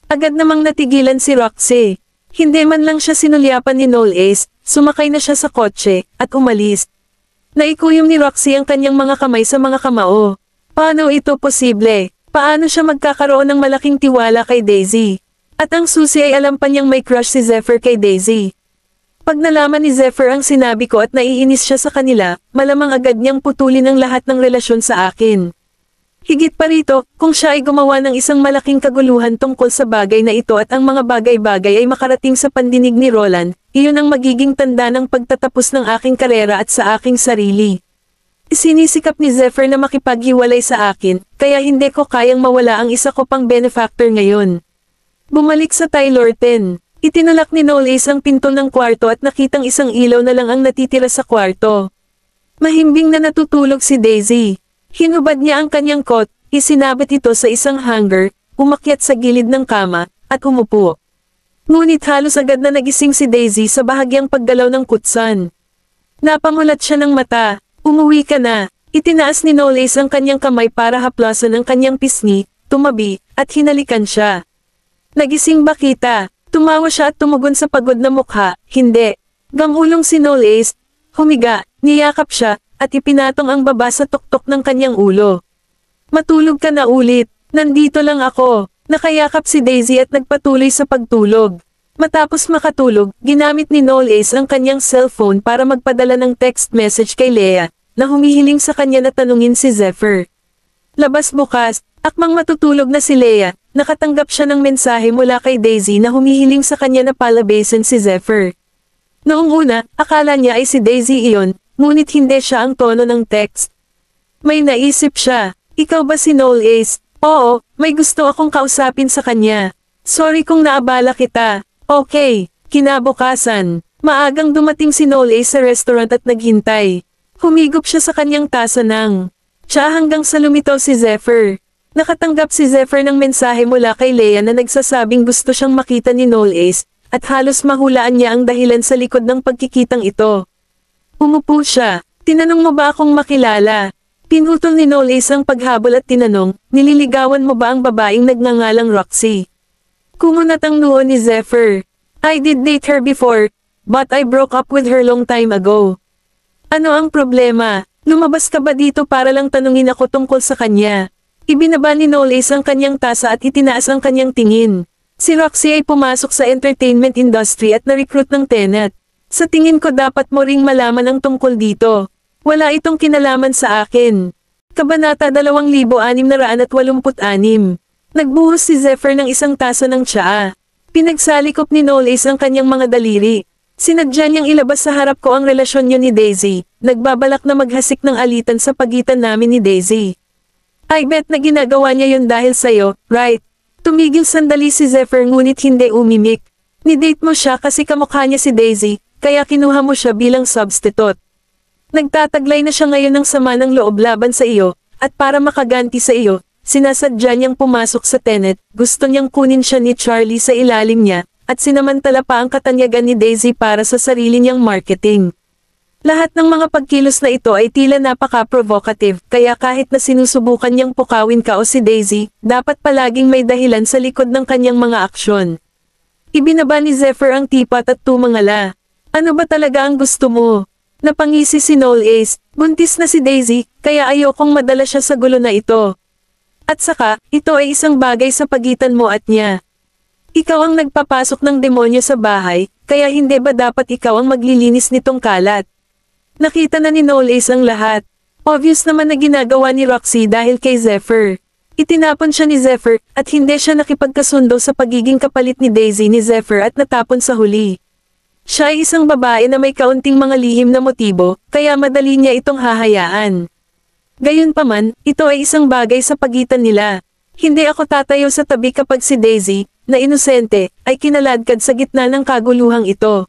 Agad namang natigilan si Roxy. Hindi man lang siya sinulyapan ni Knowles, sumakay na siya sa kotse, at umalis. Naikuyom ni Roxy ang kanyang mga kamay sa mga kamao. Paano ito posible? Paano siya magkakaroon ng malaking tiwala kay Daisy? At ang susi ay alam pa niyang may crush si Zephyr kay Daisy. Pag nalaman ni Zephyr ang sinabi ko at naiinis siya sa kanila, malamang agad niyang putulin ang lahat ng relasyon sa akin. Higit pa rito, kung siya ay gumawa ng isang malaking kaguluhan tungkol sa bagay na ito at ang mga bagay-bagay ay makarating sa pandinig ni Roland, iyon ang magiging tanda ng pagtatapos ng aking karera at sa aking sarili. Sinisikap ni Zephyr na makipaghiwalay sa akin, kaya hindi ko kayang mawala ang isa ko pang benefactor ngayon. Bumalik sa Taylor 10. Itinalak ni Knowles ang pinto ng kwarto at nakitang isang ilaw na lang ang natitira sa kwarto. Mahimbing na natutulog si Daisy. Hinubad niya ang kanyang coat, isinabit ito sa isang hanger, umakyat sa gilid ng kama, at umupo. Ngunit halos agad na nagising si Daisy sa bahagyang paggalaw ng kutsan. Napangulat siya ng mata. Umuwi ka na. Itinaas ni Knowles ang kanyang kamay para haplasan ang kanyang pisngi, tumabi, at hinalikan siya. Nagising ba kita? Tumawa siya at tumugon sa pagod na mukha, hindi. Gangulong si Knowles, humiga, niyakap siya, at ipinatong ang baba sa tuktok ng kanyang ulo. Matulog ka na ulit, nandito lang ako. Nakayakap si Daisy at nagpatuloy sa pagtulog. Matapos makatulog, ginamit ni Knowles ang kanyang cellphone para magpadala ng text message kay Leah, na humihiling sa kanya na tanungin si Zephyr. Labas bukas, akmang matutulog na si Leah, nakatanggap siya ng mensahe mula kay Daisy na humihiling sa kanya na palabasin si Zephyr. Noong una, akala niya ay si Daisy iyon, ngunit hindi siya ang tono ng text. May naisip siya, ikaw ba si Knowles? Oo, may gusto akong kausapin sa kanya. Sorry kung naabala kita. Okay, kinabukasan. Maagang dumating si Knowles sa restaurant at naghintay. Humigop siya sa kanyang tasa ng tsa hanggang sa lumitaw si Zephyr. Nakatanggap si Zephyr ng mensahe mula kay Leah na nagsasabing gusto siyang makita ni Knowles, at halos mahulaan niya ang dahilan sa likod ng pagkikitang ito. Umupo siya. Tinanong mo ba akong makilala? Pinutol ni Knowles ang paghabol at tinanong, nililigawan mo ba ang babaeng nagngangalang Roxy? Kumunat ang noo ni Zephyr. I did date her before, but I broke up with her long time ago. Ano ang problema? Lumabas ka ba dito para lang tanungin ako tungkol sa kanya? Ibinaba ni Knowles ang kanyang tasa at itinaas ang kanyang tingin. Si Roxy ay pumasok sa entertainment industry at na-recruit ng Tenet. Sa tingin ko dapat mo ring malaman ang tungkol dito. Wala itong kinalaman sa akin. Kabanata 2686. Nagbuhos si Zephyr ng isang tasa ng tsaa. Pinagsalikop ni Knowles ang kanyang mga daliri. Sinadya niyang ilabas sa harap ko ang relasyon niyo ni Daisy. Nagbabalak na maghasik ng alitan sa pagitan namin ni Daisy. I bet na ginagawa niya yun dahil sa'yo, right? Tumigil sandali si Zephyr ngunit hindi umimik. Ni-date mo siya kasi kamukha niya si Daisy, kaya kinuha mo siya bilang substitute. Nagtataglay na siya ngayon ng sama ng loob laban sa iyo, at para makaganti sa iyo, sinasadya niyang pumasok sa Tenet, gusto niyang kunin siya ni Charlie sa ilalim niya, at sinamantala pa ang katanyagan ni Daisy para sa sarili niyang marketing. Lahat ng mga pagkilos na ito ay tila napaka-provocative, kaya kahit na sinusubukan niyang pukawin ka o si Daisy, dapat palaging may dahilan sa likod ng kanyang mga aksyon. Ibinaba ni Zephyr ang teapot at tumangala. Ano ba talaga ang gusto mo? Napangisi si Knowles, buntis na si Daisy, kaya ayokong madala siya sa gulo na ito. At saka, ito ay isang bagay sa pagitan mo at niya. Ikaw ang nagpapasok ng demonyo sa bahay, kaya hindi ba dapat ikaw ang maglilinis nitong kalat? Nakita na ni Knowles ang lahat. Obvious naman na ginagawa ni Roxy dahil kay Zephyr. Itinapon siya ni Zephyr, at hindi siya nakipagkasundo sa pagiging kapalit ni Daisy ni Zephyr at natapon sa huli. Siya ay isang babae na may kaunting mga lihim na motibo, kaya madali niya itong hahayaan. Gayunpaman, ito ay isang bagay sa pagitan nila. Hindi ako tatayo sa tabi kapag si Daisy, na inosente, ay kinaladkad sa gitna ng kaguluhang ito.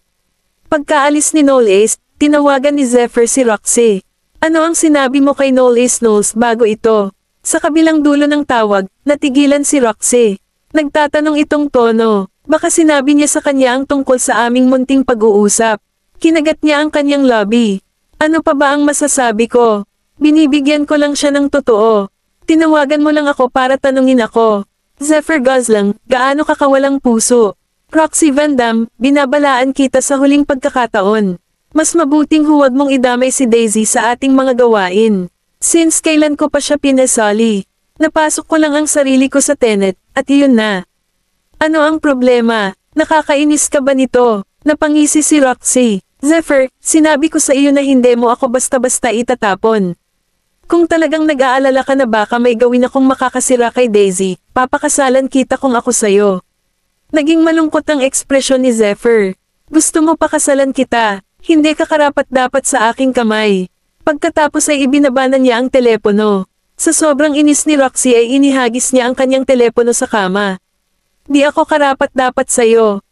Pagkaalis ni Knowles, tinawagan ni Zephyr si Roxy. Ano ang sinabi mo kay Knowles bago ito? Sa kabilang dulo ng tawag, natigilan si Roxy. Nagtatanong itong tono. Baka sinabi niya sa kanya ang tungkol sa aming munting pag-uusap. Kinagat niya ang kanyang lobby. Ano pa ba ang masasabi ko? Binibigyan ko lang siya ng totoo. Tinawagan mo lang ako para tanungin ako. Zephyr Gosling, gaano ka kawalang puso? Roxy Van Dam, binabalaan kita sa huling pagkakataon. Mas mabuting huwag mong idamay si Daisy sa ating mga gawain. Since kailan ko pa siya pinasali? Napasok ko lang ang sarili ko sa Tenet, at iyon na. Ano ang problema? Nakakainis ka ba nito? Napangisi si Roxy. Zephyr, sinabi ko sa iyo na hindi mo ako basta-basta itatapon. Kung talagang nag-aalala ka na baka may gawin akong makakasira kay Daisy, papakasalan kita kung ako sayo. Naging malungkot ang ekspresyon ni Zephyr. Gusto mo pakasalan kita? Hindi ka karapat-dapat sa aking kamay. Pagkatapos ay ibinabanan niya ang telepono. Sa sobrang inis ni Roxy ay inihagis niya ang kanyang telepono sa kama. Di ako karapat-dapat sa'yo.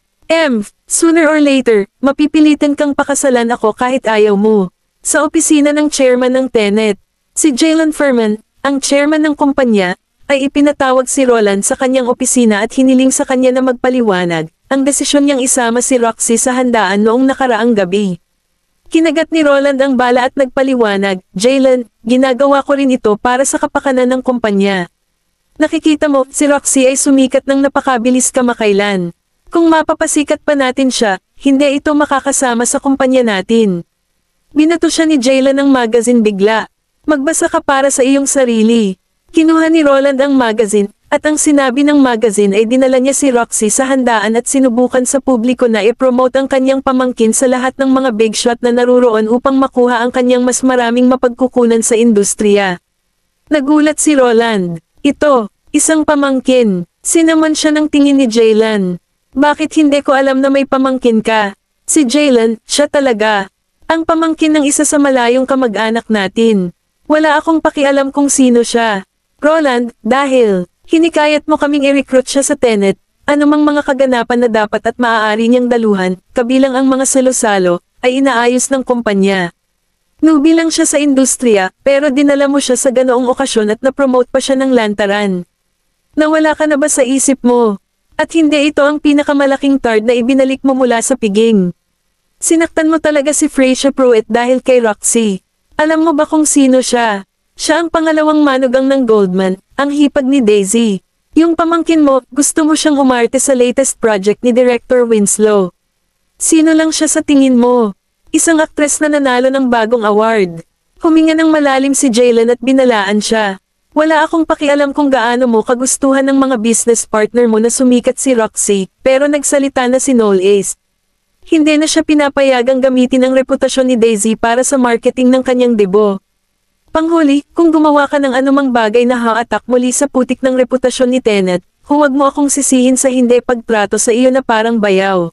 Sooner or later, mapipilitin kang pakasalan ako kahit ayaw mo. Sa opisina ng chairman ng Tenet, si Jalen Furman, ang chairman ng kumpanya, ay ipinatawag si Roland sa kanyang opisina at hiniling sa kanya na magpaliwanag ang desisyon niyang isama si Roxy sa handaan noong nakaraang gabi. Kinagat ni Roland ang bala at nagpaliwanag, Jalen, ginagawa ko rin ito para sa kapakanan ng kumpanya. Nakikita mo, si Roxy ay sumikat ng napakabilis kamakailan. Kung mapapasikat pa natin siya, hindi ito makakasama sa kumpanya natin. Binato siya ni Jalen ang magazine bigla. Magbasa ka para sa iyong sarili. Kinuha ni Roland ang magazine, at ang sinabi ng magazine ay dinala niya si Roxy sa handaan at sinubukan sa publiko na i-promote ang kanyang pamangkin sa lahat ng mga big shot na naruroon upang makuha ang kanyang mas maraming mapagkukunan sa industriya. Nagulat si Roland. Ito, isang pamangkin. Sinaman siya ng tingin ni Jalen. Bakit hindi ko alam na may pamangkin ka? Si Jalen, siya talaga. Ang pamangkin ng isa sa malayong kamag-anak natin. Wala akong pakialam kung sino siya. Roland, dahil hinikayat mo kaming i-recruit siya sa Tenet, anumang mga kaganapan na dapat at maaari niyang daluhan, kabilang ang mga salo-salo, ay inaayos ng kumpanya. Newbie lang siya sa industriya, pero dinala mo siya sa ganoong okasyon at na-promote pa siya ng lantaran. Nawala ka na ba sa isip mo? At hindi ito ang pinakamalaking tard na ibinalik mo mula sa piging. Sinaktan mo talaga si Frasier Pruitt dahil kay Roxy. Alam mo ba kung sino siya? Siya ang pangalawang manugang ng Goldman, ang hipag ni Daisy. Yung pamangkin mo, gusto mo siyang umarte sa latest project ni Director Winslow. Sino lang siya sa tingin mo? Isang aktres na nanalo ng bagong award. Huminga ng malalim si Jalen at binalaan siya. Wala akong pakialam kung gaano mo kagustuhan ng mga business partner mo na sumikat si Roxy, pero nagsalita na si Knowles. Hindi na siya pinapayagang gamitin ang reputasyon ni Daisy para sa marketing ng kanyang debo. Panghuli, kung gumawa ka ng anumang bagay na ha-attack muli sa putik ng reputasyon ni Tenet, huwag mo akong sisihin sa hindi pagtrato sa iyo na parang bayaw.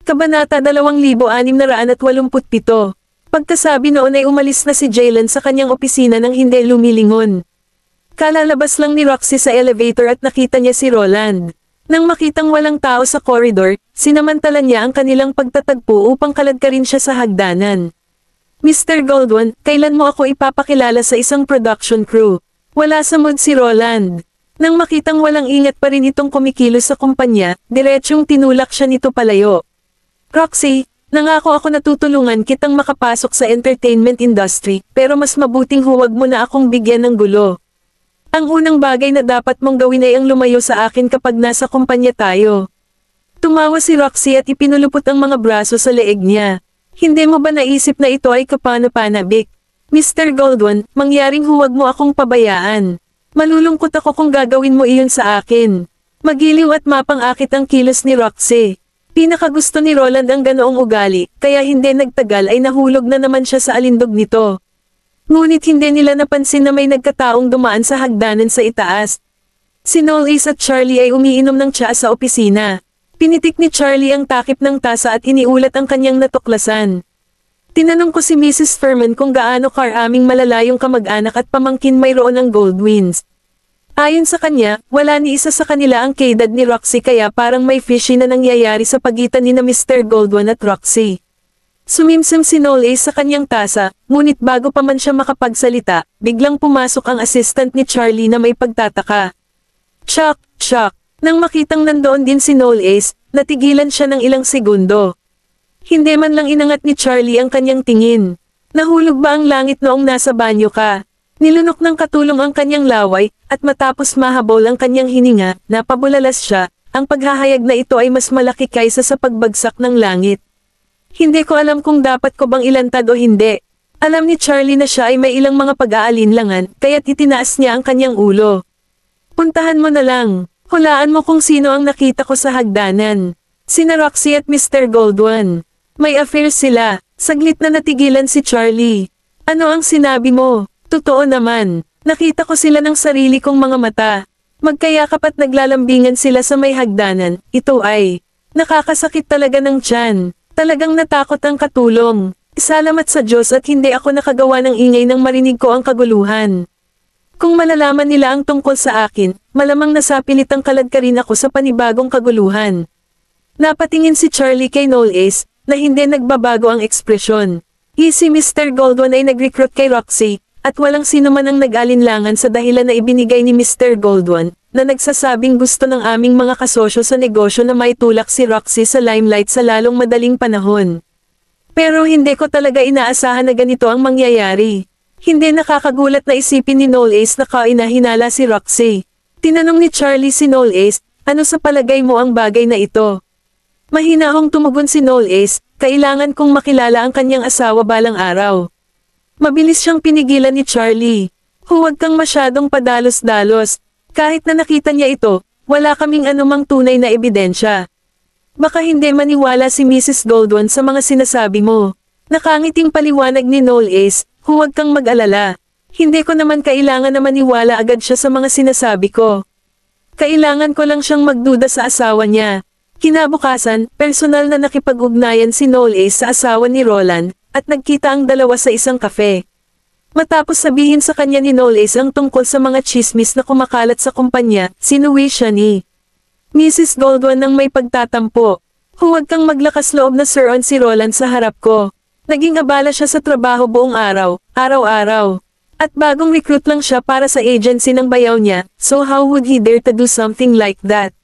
Kabanata 2687. Pagkasabi noon ay umalis na si Jaylen sa kanyang opisina nang hindi lumilingon. Kalalabas lang ni Roxy sa elevator at nakita niya si Roland. Nang makitang walang tao sa koridor, sinamantala niya ang kanilang pagtatagpo upang kaladkarin siya sa hagdanan. Mr. Goldwyn, kailan mo ako ipapakilala sa isang production crew? Wala sa mood si Roland. Nang makitang walang ingat pa rin itong kumikilos sa kumpanya, diretsyong tinulak siya nito palayo. Roxy, nangako ako na tutulungan kitang makapasok sa entertainment industry, pero mas mabuting huwag mo na akong bigyan ng gulo. Ang unang bagay na dapat mong gawin ay ang lumayo sa akin kapag nasa kumpanya tayo. Tumawa si Roxy at ipinulupot ang mga braso sa leeg niya. Hindi mo ba naisip na ito ay kapana-panabik? Mr. Goldwyn, mangyaring huwag mo akong pabayaan. Malulungkot ako kung gagawin mo iyon sa akin. Magiliw at mapang-akit ang kilos ni Roxy. Pinakagusto ni Roland ang ganoong ugali, kaya hindi nagtagal ay nahulog na naman siya sa alindog nito. Ngunit hindi nila napansin na may nagkataong dumaan sa hagdanan sa itaas. Si Knowles at Charlie ay umiinom ng tsaa sa opisina. Pinitik ni Charlie ang takip ng tasa at iniulat ang kanyang natuklasan. Tinanong ko si Mrs. Furman kung gaano karaming malalayong kamag-anak at pamangkin mayroon ng Goldwyns. Ayon sa kanya, wala ni isa sa kanila ang kaedad ni Roxy kaya parang may fishy na nangyayari sa pagitan ni na Mr. Goldwyn at Roxy. Sumimsim si Knowles sa kanyang tasa, ngunit bago pa man siya makapagsalita, biglang pumasok ang assistant ni Charlie na may pagtataka. Shock! Nang makitang nandoon din si Knowles, natigilan siya ng ilang segundo. Hindi man lang inangat ni Charlie ang kanyang tingin. Nahulog ba ang langit noong nasa banyo ka? Nilunok ng katulong ang kanyang laway, at matapos mahabol ang kanyang hininga, napabulalas siya, ang paghahayag na ito ay mas malaki kaysa sa pagbagsak ng langit. Hindi ko alam kung dapat ko bang ilantad o hindi. Alam ni Charlie na siya ay may ilang mga pag-aalinlangan, kaya't itinaas niya ang kanyang ulo. Puntahan mo na lang. Hulaan mo kung sino ang nakita ko sa hagdanan. Sina Roxy at Mr. Goldwyn. May affair sila. Saglit na natigilan si Charlie. Ano ang sinabi mo? Totoo naman. Nakita ko sila ng sarili kong mga mata. Magkayakap at naglalambingan sila sa may hagdanan. Ito ay nakakasakit talaga ng tiyan. Talagang natakot ang katulong. Salamat sa Diyos at hindi ako nakagawa ng ingay nang marinig ko ang kaguluhan. Kung malalaman nila ang tungkol sa akin, malamang nasapilitang kaladkarin ako sa panibagong kaguluhan. Napatingin si Charlie kay Knowles, na hindi nagbabago ang ekspresyon. Si Mr. Goldwyn ay nag-recruit kay Roxy, at walang sino man ang nag-alinlangan sa dahilan na ibinigay ni Mr. Goldwyn, na nagsasabing gusto ng aming mga kasosyo sa negosyo na maitulak si Roxy sa limelight sa lalong madaling panahon. Pero hindi ko talaga inaasahan na ganito ang mangyayari. Hindi nakakagulat na isipin ni Knowles na kainahinala si Roxy. Tinanong ni Charlie si Knowles, ano sa palagay mo ang bagay na ito? Mahinahong tumugon si Knowles, kailangan kong makilala ang kanyang asawa balang araw. Mabilis siyang pinigilan ni Charlie. Huwag kang masyadong padalos-dalos. Kahit na nakita niya ito, wala kaming anumang tunay na ebidensya. Baka hindi maniwala si Mrs. Goldwyn sa mga sinasabi mo. Nakangiting paliwanag ni Knowles, huwag kang mag-alala. Hindi ko naman kailangan na maniwala agad siya sa mga sinasabi ko. Kailangan ko lang siyang magduda sa asawa niya. Kinabukasan, personal na nakipag-ugnayan si Knowles sa asawa ni Roland, at nagkita ang dalawa sa isang kafe. Matapos sabihin sa kanya ni Knowles ang tungkol sa mga chismis na kumakalat sa kumpanya, sinuwi siya ni Mrs. Goldwyn nang may pagtatampo. Huwag kang maglakas loob na sir-on si Roland sa harap ko. Naging abala siya sa trabaho buong araw-araw. At bagong recruit lang siya para sa agency ng bayaw niya, so how would he dare to do something like that?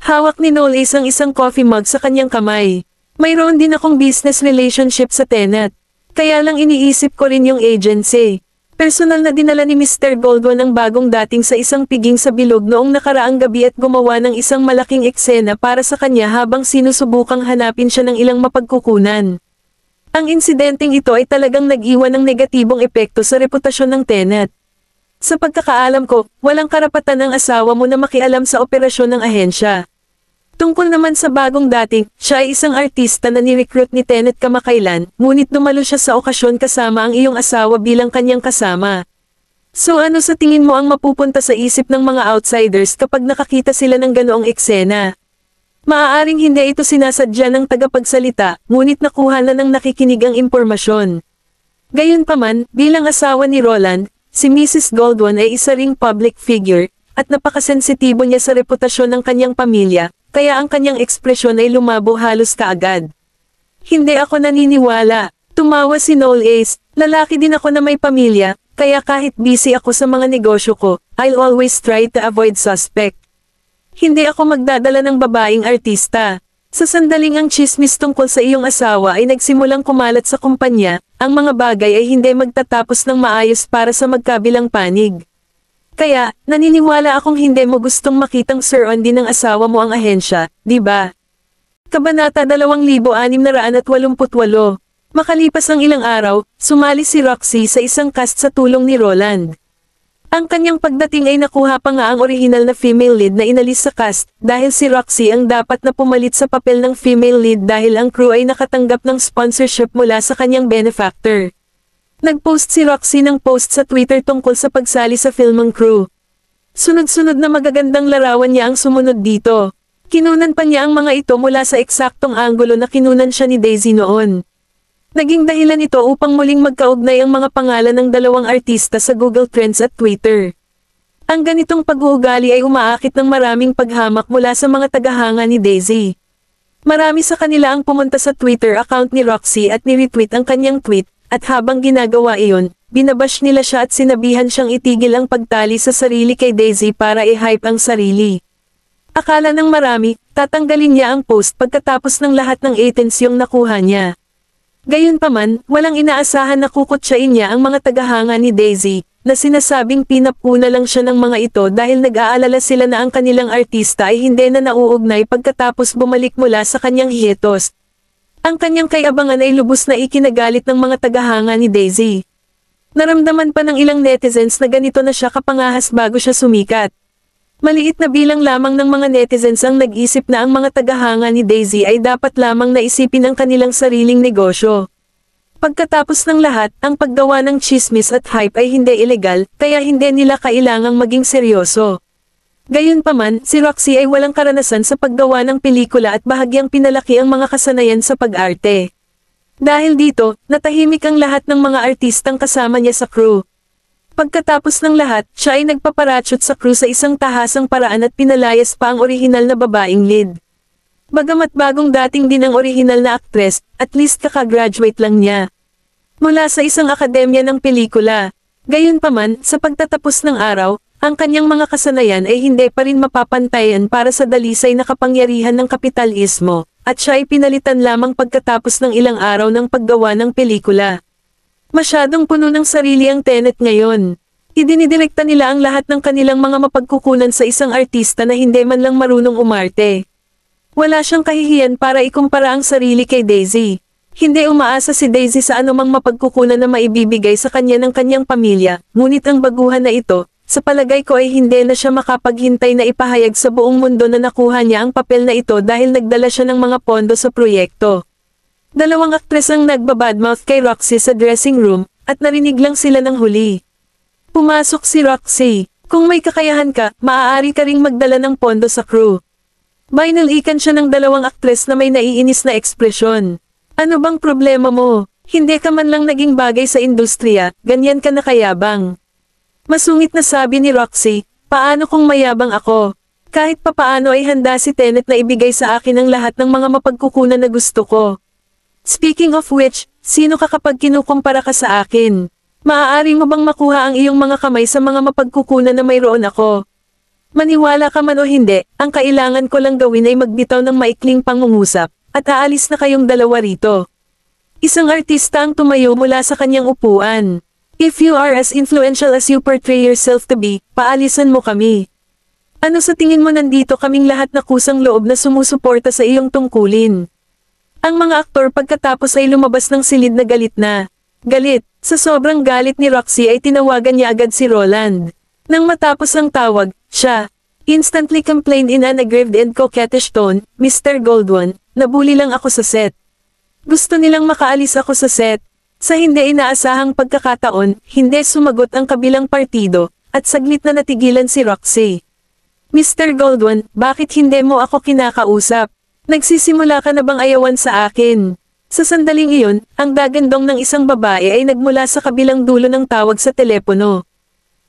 Hawak ni Knowles ang isang coffee mug sa kanyang kamay. Mayroon din akong business relationship sa Tenet. Kaya lang iniisip ko rin yung agency. Personal na dinala ni Mr. Goldwyn ang bagong dating sa isang piging sa bilog noong nakaraang gabi at gumawa ng isang malaking eksena para sa kanya habang sinusubukang hanapin siya ng ilang mapagkukunan. Ang insidenteng ito ay talagang nag-iwan ng negatibong epekto sa reputasyon ng Tenet. Sa pagkakaalam ko, walang karapatan ng asawa mo na makialam sa operasyon ng ahensya. Tungkol naman sa bagong dating, siya ay isang artista na ni-recruit ni Tenet kamakailan, ngunit dumalo siya sa okasyon kasama ang iyong asawa bilang kanyang kasama. So ano sa tingin mo ang mapupunta sa isip ng mga outsiders kapag nakakita sila ng ganoong eksena? Maaaring hindi ito sinasadya ng tagapagsalita, ngunit nakuha na ng nakikinig ang impormasyon. Gayunpaman, bilang asawa ni Roland, si Mrs. Goldwyn ay isa ring public figure, at napakasensitibo niya sa reputasyon ng kanyang pamilya, kaya ang kanyang ekspresyon ay lumabo halos kaagad. Hindi ako naniniwala. Tumawa si Noel Ace, lalaki din ako na may pamilya, kaya kahit busy ako sa mga negosyo ko, I'll always try to avoid suspect. Hindi ako magdadala ng babaeng artista. Sa sandaling ang chismis tungkol sa iyong asawa ay nagsimulang kumalat sa kumpanya, ang mga bagay ay hindi magtatapos ng maayos para sa magkabilang panig. Kaya, naniniwala akong hindi mo gustong makitang Sir Andy ng asawa mo ang ahensya, di ba? Kabanata 2688. Makalipas ang ilang araw, sumali si Roxy sa isang cast sa tulong ni Roland. Ang kanyang pagdating ay nakuha pa nga ang orihinal na female lead na inalis sa cast, dahil si Roxy ang dapat na pumalit sa papel ng female lead dahil ang crew ay nakatanggap ng sponsorship mula sa kanyang benefactor. Nag-post si Roxy ng post sa Twitter tungkol sa pagsali sa film ng crew. Sunod-sunod na magagandang larawan niya ang sumunod dito. Kinunan pa niya ang mga ito mula sa eksaktong anggulo na kinunan siya ni Daisy noon. Naging dahilan ito upang muling magkaugnay ang mga pangalan ng dalawang artista sa Google Trends at Twitter. Ang ganitong pag-uugali ay umaakit ng maraming paghamak mula sa mga tagahanga ni Daisy. Marami sa kanila ang pumunta sa Twitter account ni Roxy at ni-retweet ang kanyang tweet, at habang ginagawa iyon, binabash nila siya at sinabihan siyang itigil ang pagtali sa sarili kay Daisy para i-hype ang sarili. Akala ng marami, tatanggalin niya ang post pagkatapos ng lahat ng atensyong nakuha niya. Gayunpaman, walang inaasahan na kukutsain niya ang mga tagahanga ni Daisy, na sinasabing pinapuna lang siya ng mga ito dahil nag-aalala sila na ang kanilang artista ay hindi na nauugnay pagkatapos bumalik mula sa kanyang hiatus. Ang kanyang kayabangan ay lubos na ikinagalit ng mga tagahanga ni Daisy. Naramdaman pa ng ilang netizens na ganito na siya kapangahas bago siya sumikat. Maliit na bilang lamang ng mga netizens ang nag-isip na ang mga tagahanga ni Daisy ay dapat lamang naisipin ang kanilang sariling negosyo. Pagkatapos ng lahat, ang paggawa ng chismis at hype ay hindi ilegal, kaya hindi nila kailangang maging seryoso. Gayunpaman, si Roxy ay walang karanasan sa paggawa ng pelikula at bahagyang pinalaki ang mga kasanayan sa pag-arte. Dahil dito, natahimik ang lahat ng mga artistang kasama niya sa crew. Pagkatapos ng lahat, siya ay nagpaparachute sa crew sa isang tahasang paraan at pinalayas pa ang orihinal na babaeng lead. Bagamat bagong dating din ang orihinal na aktres, at least kakagraduate lang niya mula sa isang akademya ng pelikula. Gayunpaman, sa pagtatapos ng araw, ang kanyang mga kasanayan ay hindi pa rin mapapantayan para sa dalisay na kapangyarihan ng kapitalismo, at siya ay pinalitan lamang pagkatapos ng ilang araw ng paggawa ng pelikula. Masyadong puno ng sarili ang Tenet ngayon. Idinidirekta nila ang lahat ng kanilang mga mapagkukunan sa isang artista na hindi man lang marunong umarte. Wala siyang kahihiyan para ikumpara ang sarili kay Daisy. Hindi umaasa si Daisy sa anumang mapagkukunan na maibibigay sa kanya ng kanyang pamilya, ngunit ang baguhan na ito, sa palagay ko ay hindi na siya makapaghintay na ipahayag sa buong mundo na nakuha niya ang papel na ito dahil nagdala siya ng mga pondo sa proyekto. Dalawang aktres ang nagbabadmouth kay Roxy sa dressing room, at narinig lang sila ng huli. Pumasok si Roxy. Kung may kakayahan ka, maaari ka ring magdala ng pondo sa crew. Binalikan siya ng dalawang aktres na may naiinis na ekspresyon. Ano bang problema mo? Hindi ka man lang naging bagay sa industriya, ganyan ka na kayabang. Masungit na sabi ni Roxy, paano kung mayabang ako? Kahit papaano ay handa si Tenet na ibigay sa akin ang lahat ng mga mapagkukunan na gusto ko. Speaking of which, sino ka kapag kinukumpara ka sa akin? Maaari mo bang makuha ang iyong mga kamay sa mga mapagkukunan na mayroon ako? Maniwala ka man o hindi, ang kailangan ko lang gawin ay magbitaw ng maikling pangungusap, at aalis na kayong dalawa rito. Isang artista ang tumayo mula sa kanyang upuan. If you are as influential as you portray yourself to be, paalisan mo kami. Ano sa tingin mo nandito kaming lahat na kusang loob na sumusuporta sa iyong tungkulin? Ang mga aktor pagkatapos ay lumabas ng silid na galit na. Galit, sa sobrang galit ni Roxy ay tinawagan niya agad si Roland. Nang matapos ang tawag, siya instantly complained in an aggrieved and coquettish tone, Mr. Goldwyn, nabuli lang ako sa set. Gusto nilang makaalis ako sa set. Sa hindi inaasahang pagkakataon, hindi sumagot ang kabilang partido, at saglit na natigilan si Roxy. Mr. Goldwyn, bakit hindi mo ako kinakausap? Nagsisimula ka na bang ayawan sa akin? Sa sandaling iyon, ang gagandong ng isang babae ay nagmula sa kabilang dulo ng tawag sa telepono.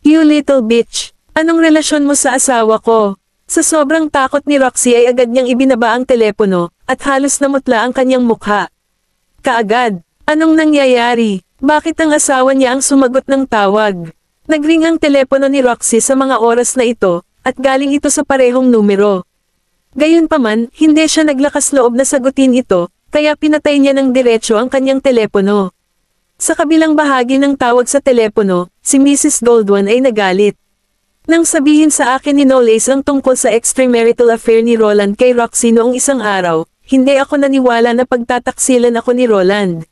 You little bitch, anong relasyon mo sa asawa ko? Sa sobrang takot ni Roxy ay agad niyang ibinaba ang telepono, at halos namutla ang kanyang mukha. Kaagad. Anong nangyayari? Bakit ang asawa niya ang sumagot ng tawag? Nagring ang telepono ni Roxy sa mga oras na ito, at galing ito sa parehong numero. Gayunpaman, hindi siya naglakas loob na sagutin ito, kaya pinatay niya ng diretsyo ang kanyang telepono. Sa kabilang bahagi ng tawag sa telepono, si Mrs. Goldwyn ay nagalit. Nang sabihin sa akin ni Knowles ang tungkol sa extramarital affair ni Roland kay Roxy noong isang araw, hindi ako naniwala na pagtataksilan ako ni Roland.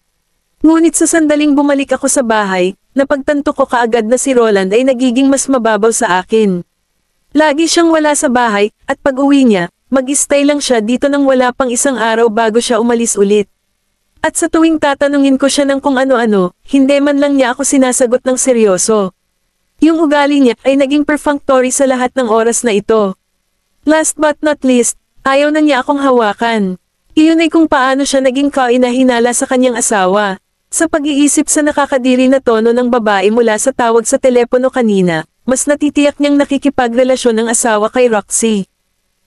Ngunit sa sandaling bumalik ako sa bahay, napagtanto ko kaagad na si Roland ay nagiging mas mababaw sa akin. Lagi siyang wala sa bahay, at pag-uwi niya, mag-stay lang siya dito nang wala pang isang araw bago siya umalis ulit. At sa tuwing tatanungin ko siya ng kung ano-ano, hindi man lang niya ako sinasagot ng seryoso. Yung ugali niya ay naging perfunctory sa lahat ng oras na ito. Last but not least, ayaw na niya akong hawakan. Iyon ay kung paano siya naging kainahinala sa kanyang asawa. Sa pag-iisip sa nakakadiri na tono ng babae mula sa tawag sa telepono kanina, mas natitiyak niyang nakikipagrelasyon ng asawa kay Roxy.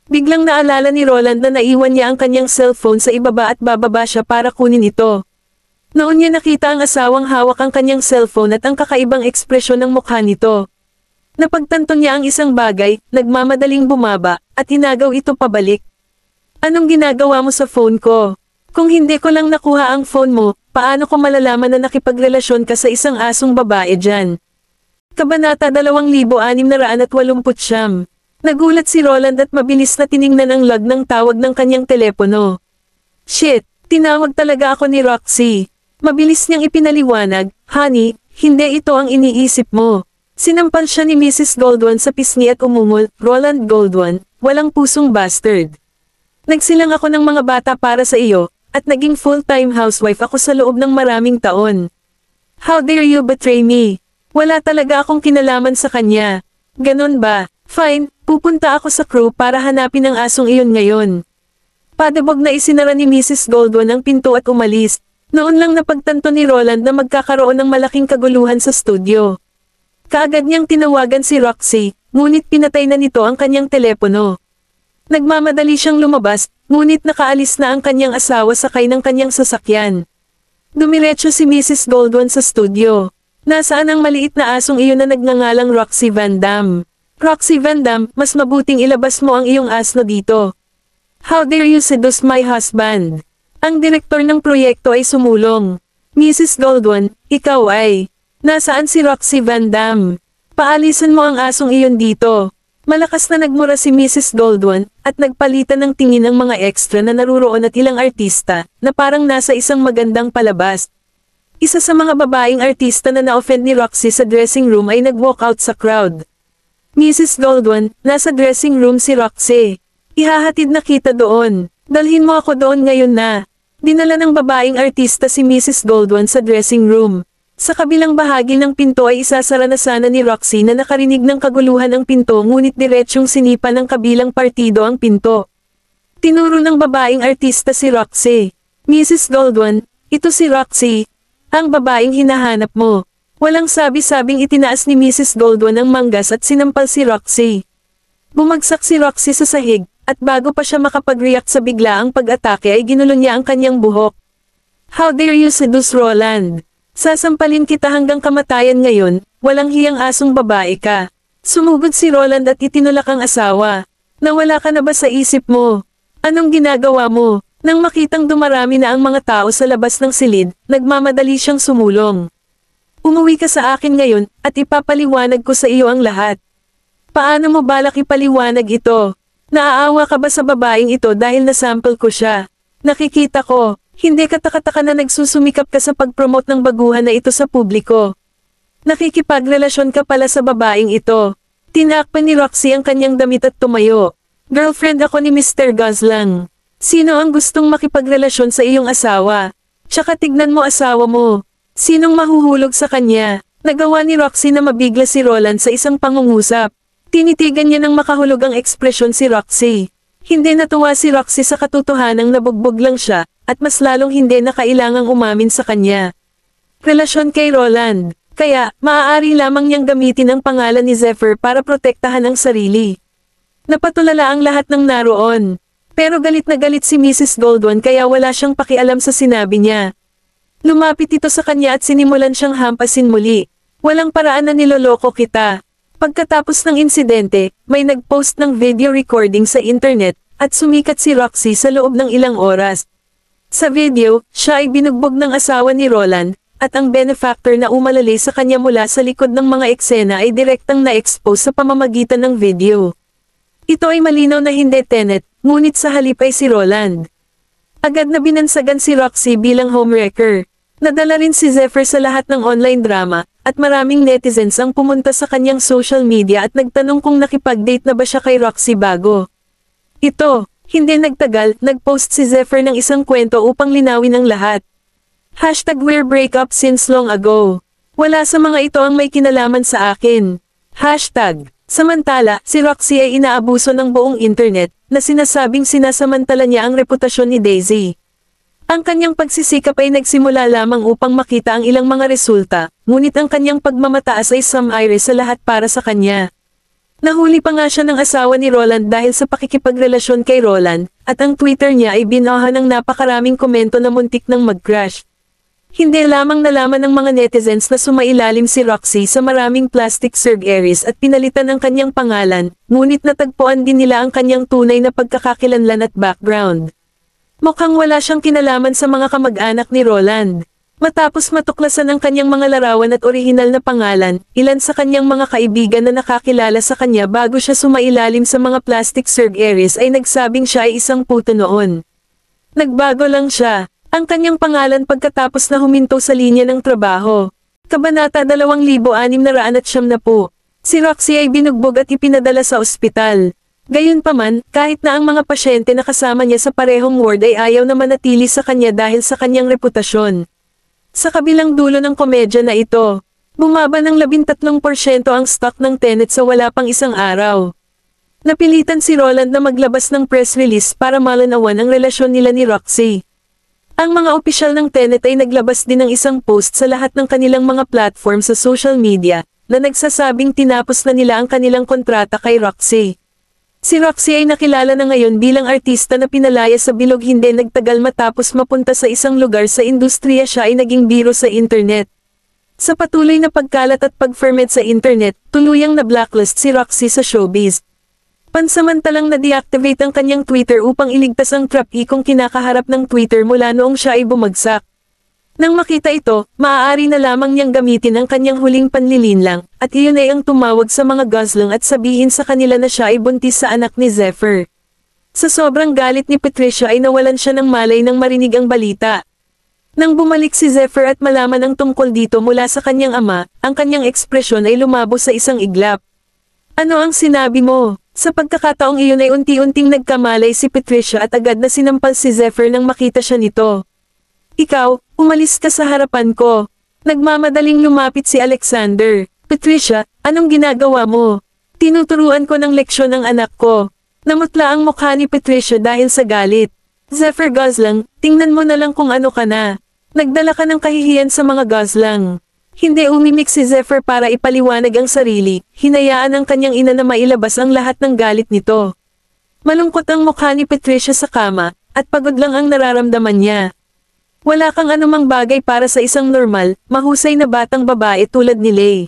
Biglang naalala ni Roland na naiwan niya ang kanyang cellphone sa ibaba at bababa siya para kunin ito. Noon niya nakita ang asawang hawak ang kanyang cellphone at ang kakaibang ekspresyon ng mukha nito. Napagtanto niya ang isang bagay, nagmamadaling bumaba, at inagaw ito pabalik. Anong ginagawa mo sa phone ko? Kung hindi ko lang nakuha ang phone mo, paano ko malalaman na nakipagrelasyon ka sa isang asong babae dyan? Kabanata 2689. Nagulat si Roland at mabilis na tiningnan ang log ng tawag ng kanyang telepono. Shit, tinawag talaga ako ni Roxy. Mabilis niyang ipinaliwanag, honey, hindi ito ang iniisip mo. Sinampal siya ni Mrs. Goldwyn sa pisngi at umungol, Roland Goldwyn, walang pusong bastard. Nagsilang ako ng mga bata para sa iyo, at naging full-time housewife ako sa loob ng maraming taon. How dare you betray me? Wala talaga akong kinalaman sa kanya. Ganon ba? Fine, pupunta ako sa crew para hanapin ang asong iyon ngayon. Padabog na isinara ni Mrs. Goldwyn ang pinto at umalis. Noon lang napagtanto ni Roland na magkakaroon ng malaking kaguluhan sa studio. Kaagad niyang tinawagan si Roxy, ngunit pinatay na nito ang kanyang telepono. Nagmamadali siyang lumabas, ngunit nakaalis na ang kanyang asawa sakay ng kanyang sasakyan. Dumiretso si Mrs. Goldwyn sa studio. Nasaan ang maliit na asong iyon na nagngangalang Roxy Van Dam? Roxy Van Dam, mas mabuting ilabas mo ang iyong asno dito. How dare you seduce my husband? Ang direktor ng proyekto ay sumulong. Mrs. Goldwyn, ikaw ay. Nasaan si Roxy Van Dam? Paalisan mo ang asong iyon dito. Malakas na nagmura si Mrs. Goldwyn, at nagpalitan ng tingin ang mga extra na naruroon at ilang artista, na parang nasa isang magandang palabas. Isa sa mga babaeng artista na na-offend ni Roxy sa dressing room ay nag-walk out sa crowd. Mrs. Goldwyn, nasa dressing room si Roxy. Ihahatid na kita doon. Dalhin mo ako doon ngayon na. Dinala ng babaeng artista si Mrs. Goldwyn sa dressing room. Sa kabilang bahagi ng pinto ay isasara na sana ni Roxy na nakarinig ng kaguluhan ang pinto ngunit diretsyong sinipa ng kabilang partido ang pinto. Tinuro ng babaeng artista si Roxy. Mrs. Goldwyn, ito si Roxy. Ang babaeng hinahanap mo. Walang sabi-sabing itinaas ni Mrs. Goldwyn ang manggas at sinampal si Roxy. Bumagsak si Roxy sa sahig, at bago pa siya makapag-react sa biglaang pag-atake ay ginulo niya ang kanyang buhok. How dare you seduce Roland? Sasampalin kita hanggang kamatayan ngayon, walang hiyang asong babae ka. Sumugod si Roland at itinulak ang asawa. Nawala ka na ba sa isip mo? Anong ginagawa mo? Nang makitang dumarami na ang mga tao sa labas ng silid, nagmamadali siyang sumulong. Umuwi ka sa akin ngayon, at ipapaliwanag ko sa iyo ang lahat. Paano mo balak ipaliwanag ito? Naaawa ka ba sa babaeng ito dahil nasample ko siya? Nakikita ko. Hindi katakataka na nagsusumikap ka sa pag-promote ng baguhan na ito sa publiko. Nakikipagrelasyon ka pala sa babaeng ito. Tinakpan ni Roxy ang kanyang damit at tumayo. Girlfriend ako ni Mr. Goslang. Sino ang gustong makipagrelasyon sa iyong asawa? Tsaka tignan mo asawa mo. Sinong mahuhulog sa kanya? Nagawa ni Roxy na mabigla si Roland sa isang pangungusap. Tinitigan niya ng makahulog ang ekspresyon si Roxy. Hindi natuwa si Roxy sa katotohanang nabugbog lang siya, at mas lalong hindi na kailangang umamin sa kanya. Relasyon kay Roland. Kaya, maaari lamang niyang gamitin ang pangalan ni Zephyr para protektahan ang sarili. Napatulala ang lahat ng naroon. Pero galit na galit si Mrs. Goldwyn kaya wala siyang pakialam sa sinabi niya. Lumapit ito sa kanya at sinimulan siyang hampasin muli. Walang paraan na niloloko kita. Pagkatapos ng insidente, may nag-post ng video recording sa internet, at sumikat si Roxy sa loob ng ilang oras. Sa video, siya ay binugbog ng asawa ni Roland, at ang benefactor na umalali sa kanya mula sa likod ng mga eksena ay direktang na-expose sa pamamagitan ng video. Ito ay malinaw na hindi Tenet, ngunit sa halip ay si Roland. Agad na binansagan si Roxy bilang homewrecker. Nadala rin si Zephyr sa lahat ng online drama, at maraming netizens ang pumunta sa kanyang social media at nagtanong kung nakipag-date na ba siya kay Roxy bago. Ito, hindi nagtagal, nag-post si Zephyr ng isang kwento upang linawin ang lahat. #we're break up since long ago. Wala sa mga ito ang may kinalaman sa akin. Samantala, si Roxy ay inaabuso ng buong internet, na sinasabing sinasamantala niya ang reputasyon ni Daisy. Ang kanyang pagsisikap ay nagsimula lamang upang makita ang ilang mga resulta, ngunit ang kanyang pagmamataas ay sumire sa lahat para sa kanya. Nahuli pa nga siya ng asawa ni Roland dahil sa pakikipagrelasyon kay Roland, at ang Twitter niya ay binaha ng napakaraming komento na muntik ng mag-crash. Hindi lamang nalaman ng mga netizens na sumailalim si Roxy sa maraming plastic surgeries at pinalitan ang kanyang pangalan, ngunit natagpuan din nila ang kanyang tunay na pagkakakilanlan at background. Mukhang wala siyang kinalaman sa mga kamag-anak ni Roland. Matapos matuklasan ang kanyang mga larawan at orihinal na pangalan, ilan sa kanyang mga kaibigan na nakakilala sa kanya bago siya sumailalim sa mga plastic surgeries ay nagsabing siya ay isang puto noon. Nagbago lang siya. Ang kanyang pangalan pagkatapos na huminto sa linya ng trabaho. Kabanata 2690. Si Roxy ay binugbog at ipinadala sa ospital. Gayunpaman, kahit na ang mga pasyente na kasama niya sa parehong ward ay ayaw na manatili sa kanya dahil sa kanyang reputasyon. Sa kabilang dulo ng komedya na ito, bumaba ng 13% ang stock ng Tenet sa wala pang isang araw. Napilitan si Roland na maglabas ng press release para malinawan ang relasyon nila ni Roxy. Ang mga opisyal ng Tenet ay naglabas din ng isang post sa lahat ng kanilang mga platform sa social media, na nagsasabing tinapos na nila ang kanilang kontrata kay Roxy. Si Roxy ay nakilala na ngayon bilang artista na pinalaya sa bilog hindi nagtagal matapos mapunta sa isang lugar sa industriya siya ay naging biro sa internet. Sa patuloy na pagkalat at pag-ferment sa internet, tuluyang na-blacklist si Roxy sa showbiz. Pansamantalang na-deactivate ang kanyang Twitter upang iligtas ang trap-ikong kinakaharap ng Twitter mula noong siya ay bumagsak. Nang makita ito, maaari na lamang niyang gamitin ang kanyang huling panlilinlang, at iyon ay ang tumawag sa mga Gosling at sabihin sa kanila na siya ay buntis sa anak ni Zephyr. Sa sobrang galit ni Patricia ay nawalan siya ng malay nang marinig ang balita. Nang bumalik si Zephyr at malaman ang tungkol dito mula sa kanyang ama, ang kanyang ekspresyon ay lumabo sa isang iglap. Ano ang sinabi mo? Sa pagkakataong iyon ay unti-unting nagkamalay si Patricia at agad na sinampal si Zephyr nang makita siya nito. Ikaw, umalis ka sa harapan ko. Nagmamadaling lumapit si Alexander. Patricia, anong ginagawa mo? Tinuturuan ko ng leksyon ng anak ko. Namutla ang mukha ni Patricia dahil sa galit. Zephyr Gosling, tingnan mo na lang kung ano ka na. Nagdala ka ng kahihiyan sa mga Gosling. Hindi umimik si Zephyr para ipaliwanag ang sarili, hinayaan ng kanyang ina na mailabas ang lahat ng galit nito. Malungkot ang mukha ni Patricia sa kama, at pagod lang ang nararamdaman niya. Wala kang anumang bagay para sa isang normal, mahusay na batang babae tulad ni Lay.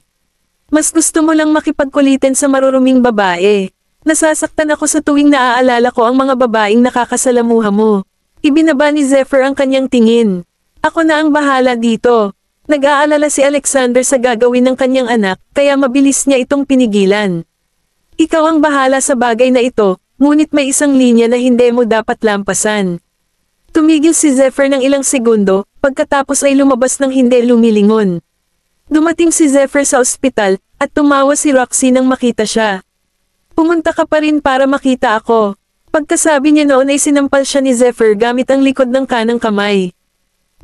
Mas gusto mo lang makipagkulitin sa maruruming babae. Nasasaktan ako sa tuwing naaalala ko ang mga babaeng nakakasalamuha mo. Ibinaba ni Zephyr ang kanyang tingin. Ako na ang bahala dito. Nag-aalala si Alexander sa gagawin ng kanyang anak, kaya mabilis niya itong pinigilan. Ikaw ang bahala sa bagay na ito, ngunit may isang linya na hindi mo dapat lampasan. Tumigil si Zephyr ng ilang segundo, pagkatapos ay lumabas ng hindi lumilingon. Dumating si Zephyr sa ospital, at tumawa si Roxy nang makita siya. Pumunta ka pa rin para makita ako. Pagkasabi niya noon ay sinampal siya ni Zephyr gamit ang likod ng kanang kamay.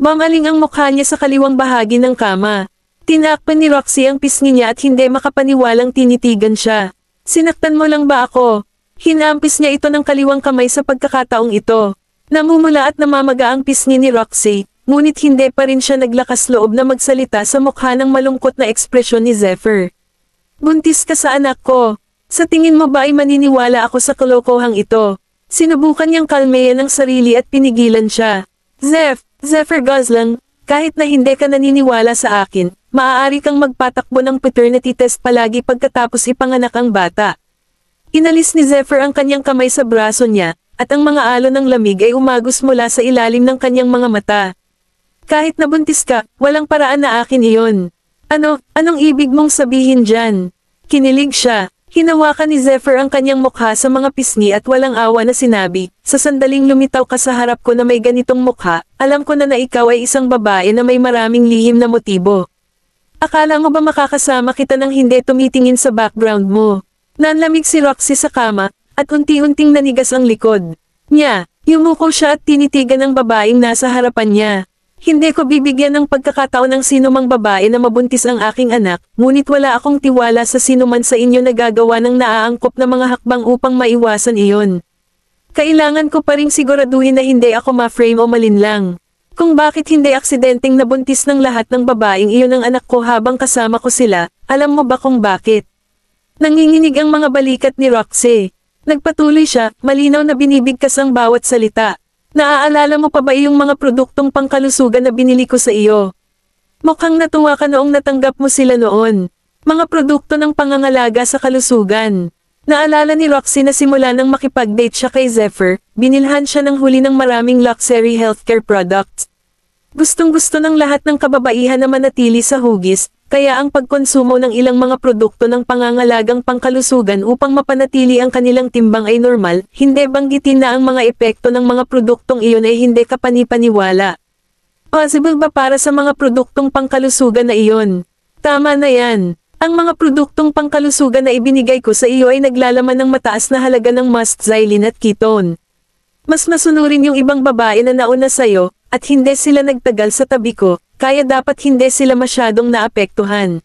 Mamaling ang mukha niya sa kaliwang bahagi ng kama. Tinakpan ni Roxy ang pisngi niya at hindi makapaniwalang tinitigan siya. Sinaktan mo lang ba ako? Hinampis niya ito ng kaliwang kamay sa pagkakataong ito. Namumula at namamaga ang pisngi ni Roxy, ngunit hindi pa rin siya naglakas loob na magsalita sa mukha ng malungkot na ekspresyon ni Zephyr. Buntis ka sa anak ko. Sa tingin mo ba ay maniniwala ako sa kalokohang ito? Sinubukan niyang kalmeyan ang sarili at pinigilan siya. Zephyr Gosling, kahit na hindi ka naniniwala sa akin, maaari kang magpatakbo ng paternity test palagi pagkatapos ipanganak ang bata. Inalis ni Zephyr ang kanyang kamay sa braso niya, at ang mga alon ng lamig ay umagos mula sa ilalim ng kanyang mga mata. Kahit nabuntis ka, walang paraan na akin iyon. Anong ibig mong sabihin dyan? Kinilig siya. Hinawakan ni Zephyr ang kanyang mukha sa mga pisngi at walang awa na sinabi, sa sandaling lumitaw ka sa harap ko na may ganitong mukha, alam ko na ikaw ay isang babae na may maraming lihim na motibo. Akala mo ba makakasama kita nang hindi tumitingin sa background mo? Nanlamig si Roxy sa kama, at unti-unting nanigas ang likod niya. Yumuko siya at tinitigan ang babaeng nasa harapan niya. Hindi ko bibigyan ng pagkakataon ng sinumang babae na mabuntis ang aking anak, ngunit wala akong tiwala sa sinuman sa inyo na gagawa ng naaangkop na mga hakbang upang maiwasan iyon. Kailangan ko pa ring siguraduhin na hindi ako ma-frame o malinlang. Kung bakit hindi aksidenteng nabuntis ng lahat ng babaeng iyon ang anak ko habang kasama ko sila, alam mo ba kung bakit? Nanginginig ang mga balikat ni Roxy. Nagpatuloy siya, malinaw na binibigkas ang bawat salita. Naaalala mo pa ba yung mga produktong pangkalusugan na binili ko sa iyo? Mukhang natuwa ka noong natanggap mo sila noon. Mga produkto ng pangangalaga sa kalusugan. Naalala ni Roxy na simula nang makipag-date siya kay Zephyr, binilhan siya ng huli ng maraming luxury healthcare products. Gustong-gusto ng lahat ng kababaihan na manatili sa hugis, kaya ang pagkonsumo ng ilang mga produkto ng pangangalagang pangkalusugan upang mapanatili ang kanilang timbang ay normal, hindi banggitin na ang mga epekto ng mga produktong iyon ay hindi kapanipaniwala. Possible ba para sa mga produktong pangkalusugan na iyon? Tama na yan. Ang mga produktong pangkalusugan na ibinigay ko sa iyo ay naglalaman ng mataas na halaga ng mast xylene at ketone. Mas masunurin yung ibang babae na nauna sa'yo, at hindi sila nagtagal sa tabi ko, kaya dapat hindi sila masyadong naapektuhan.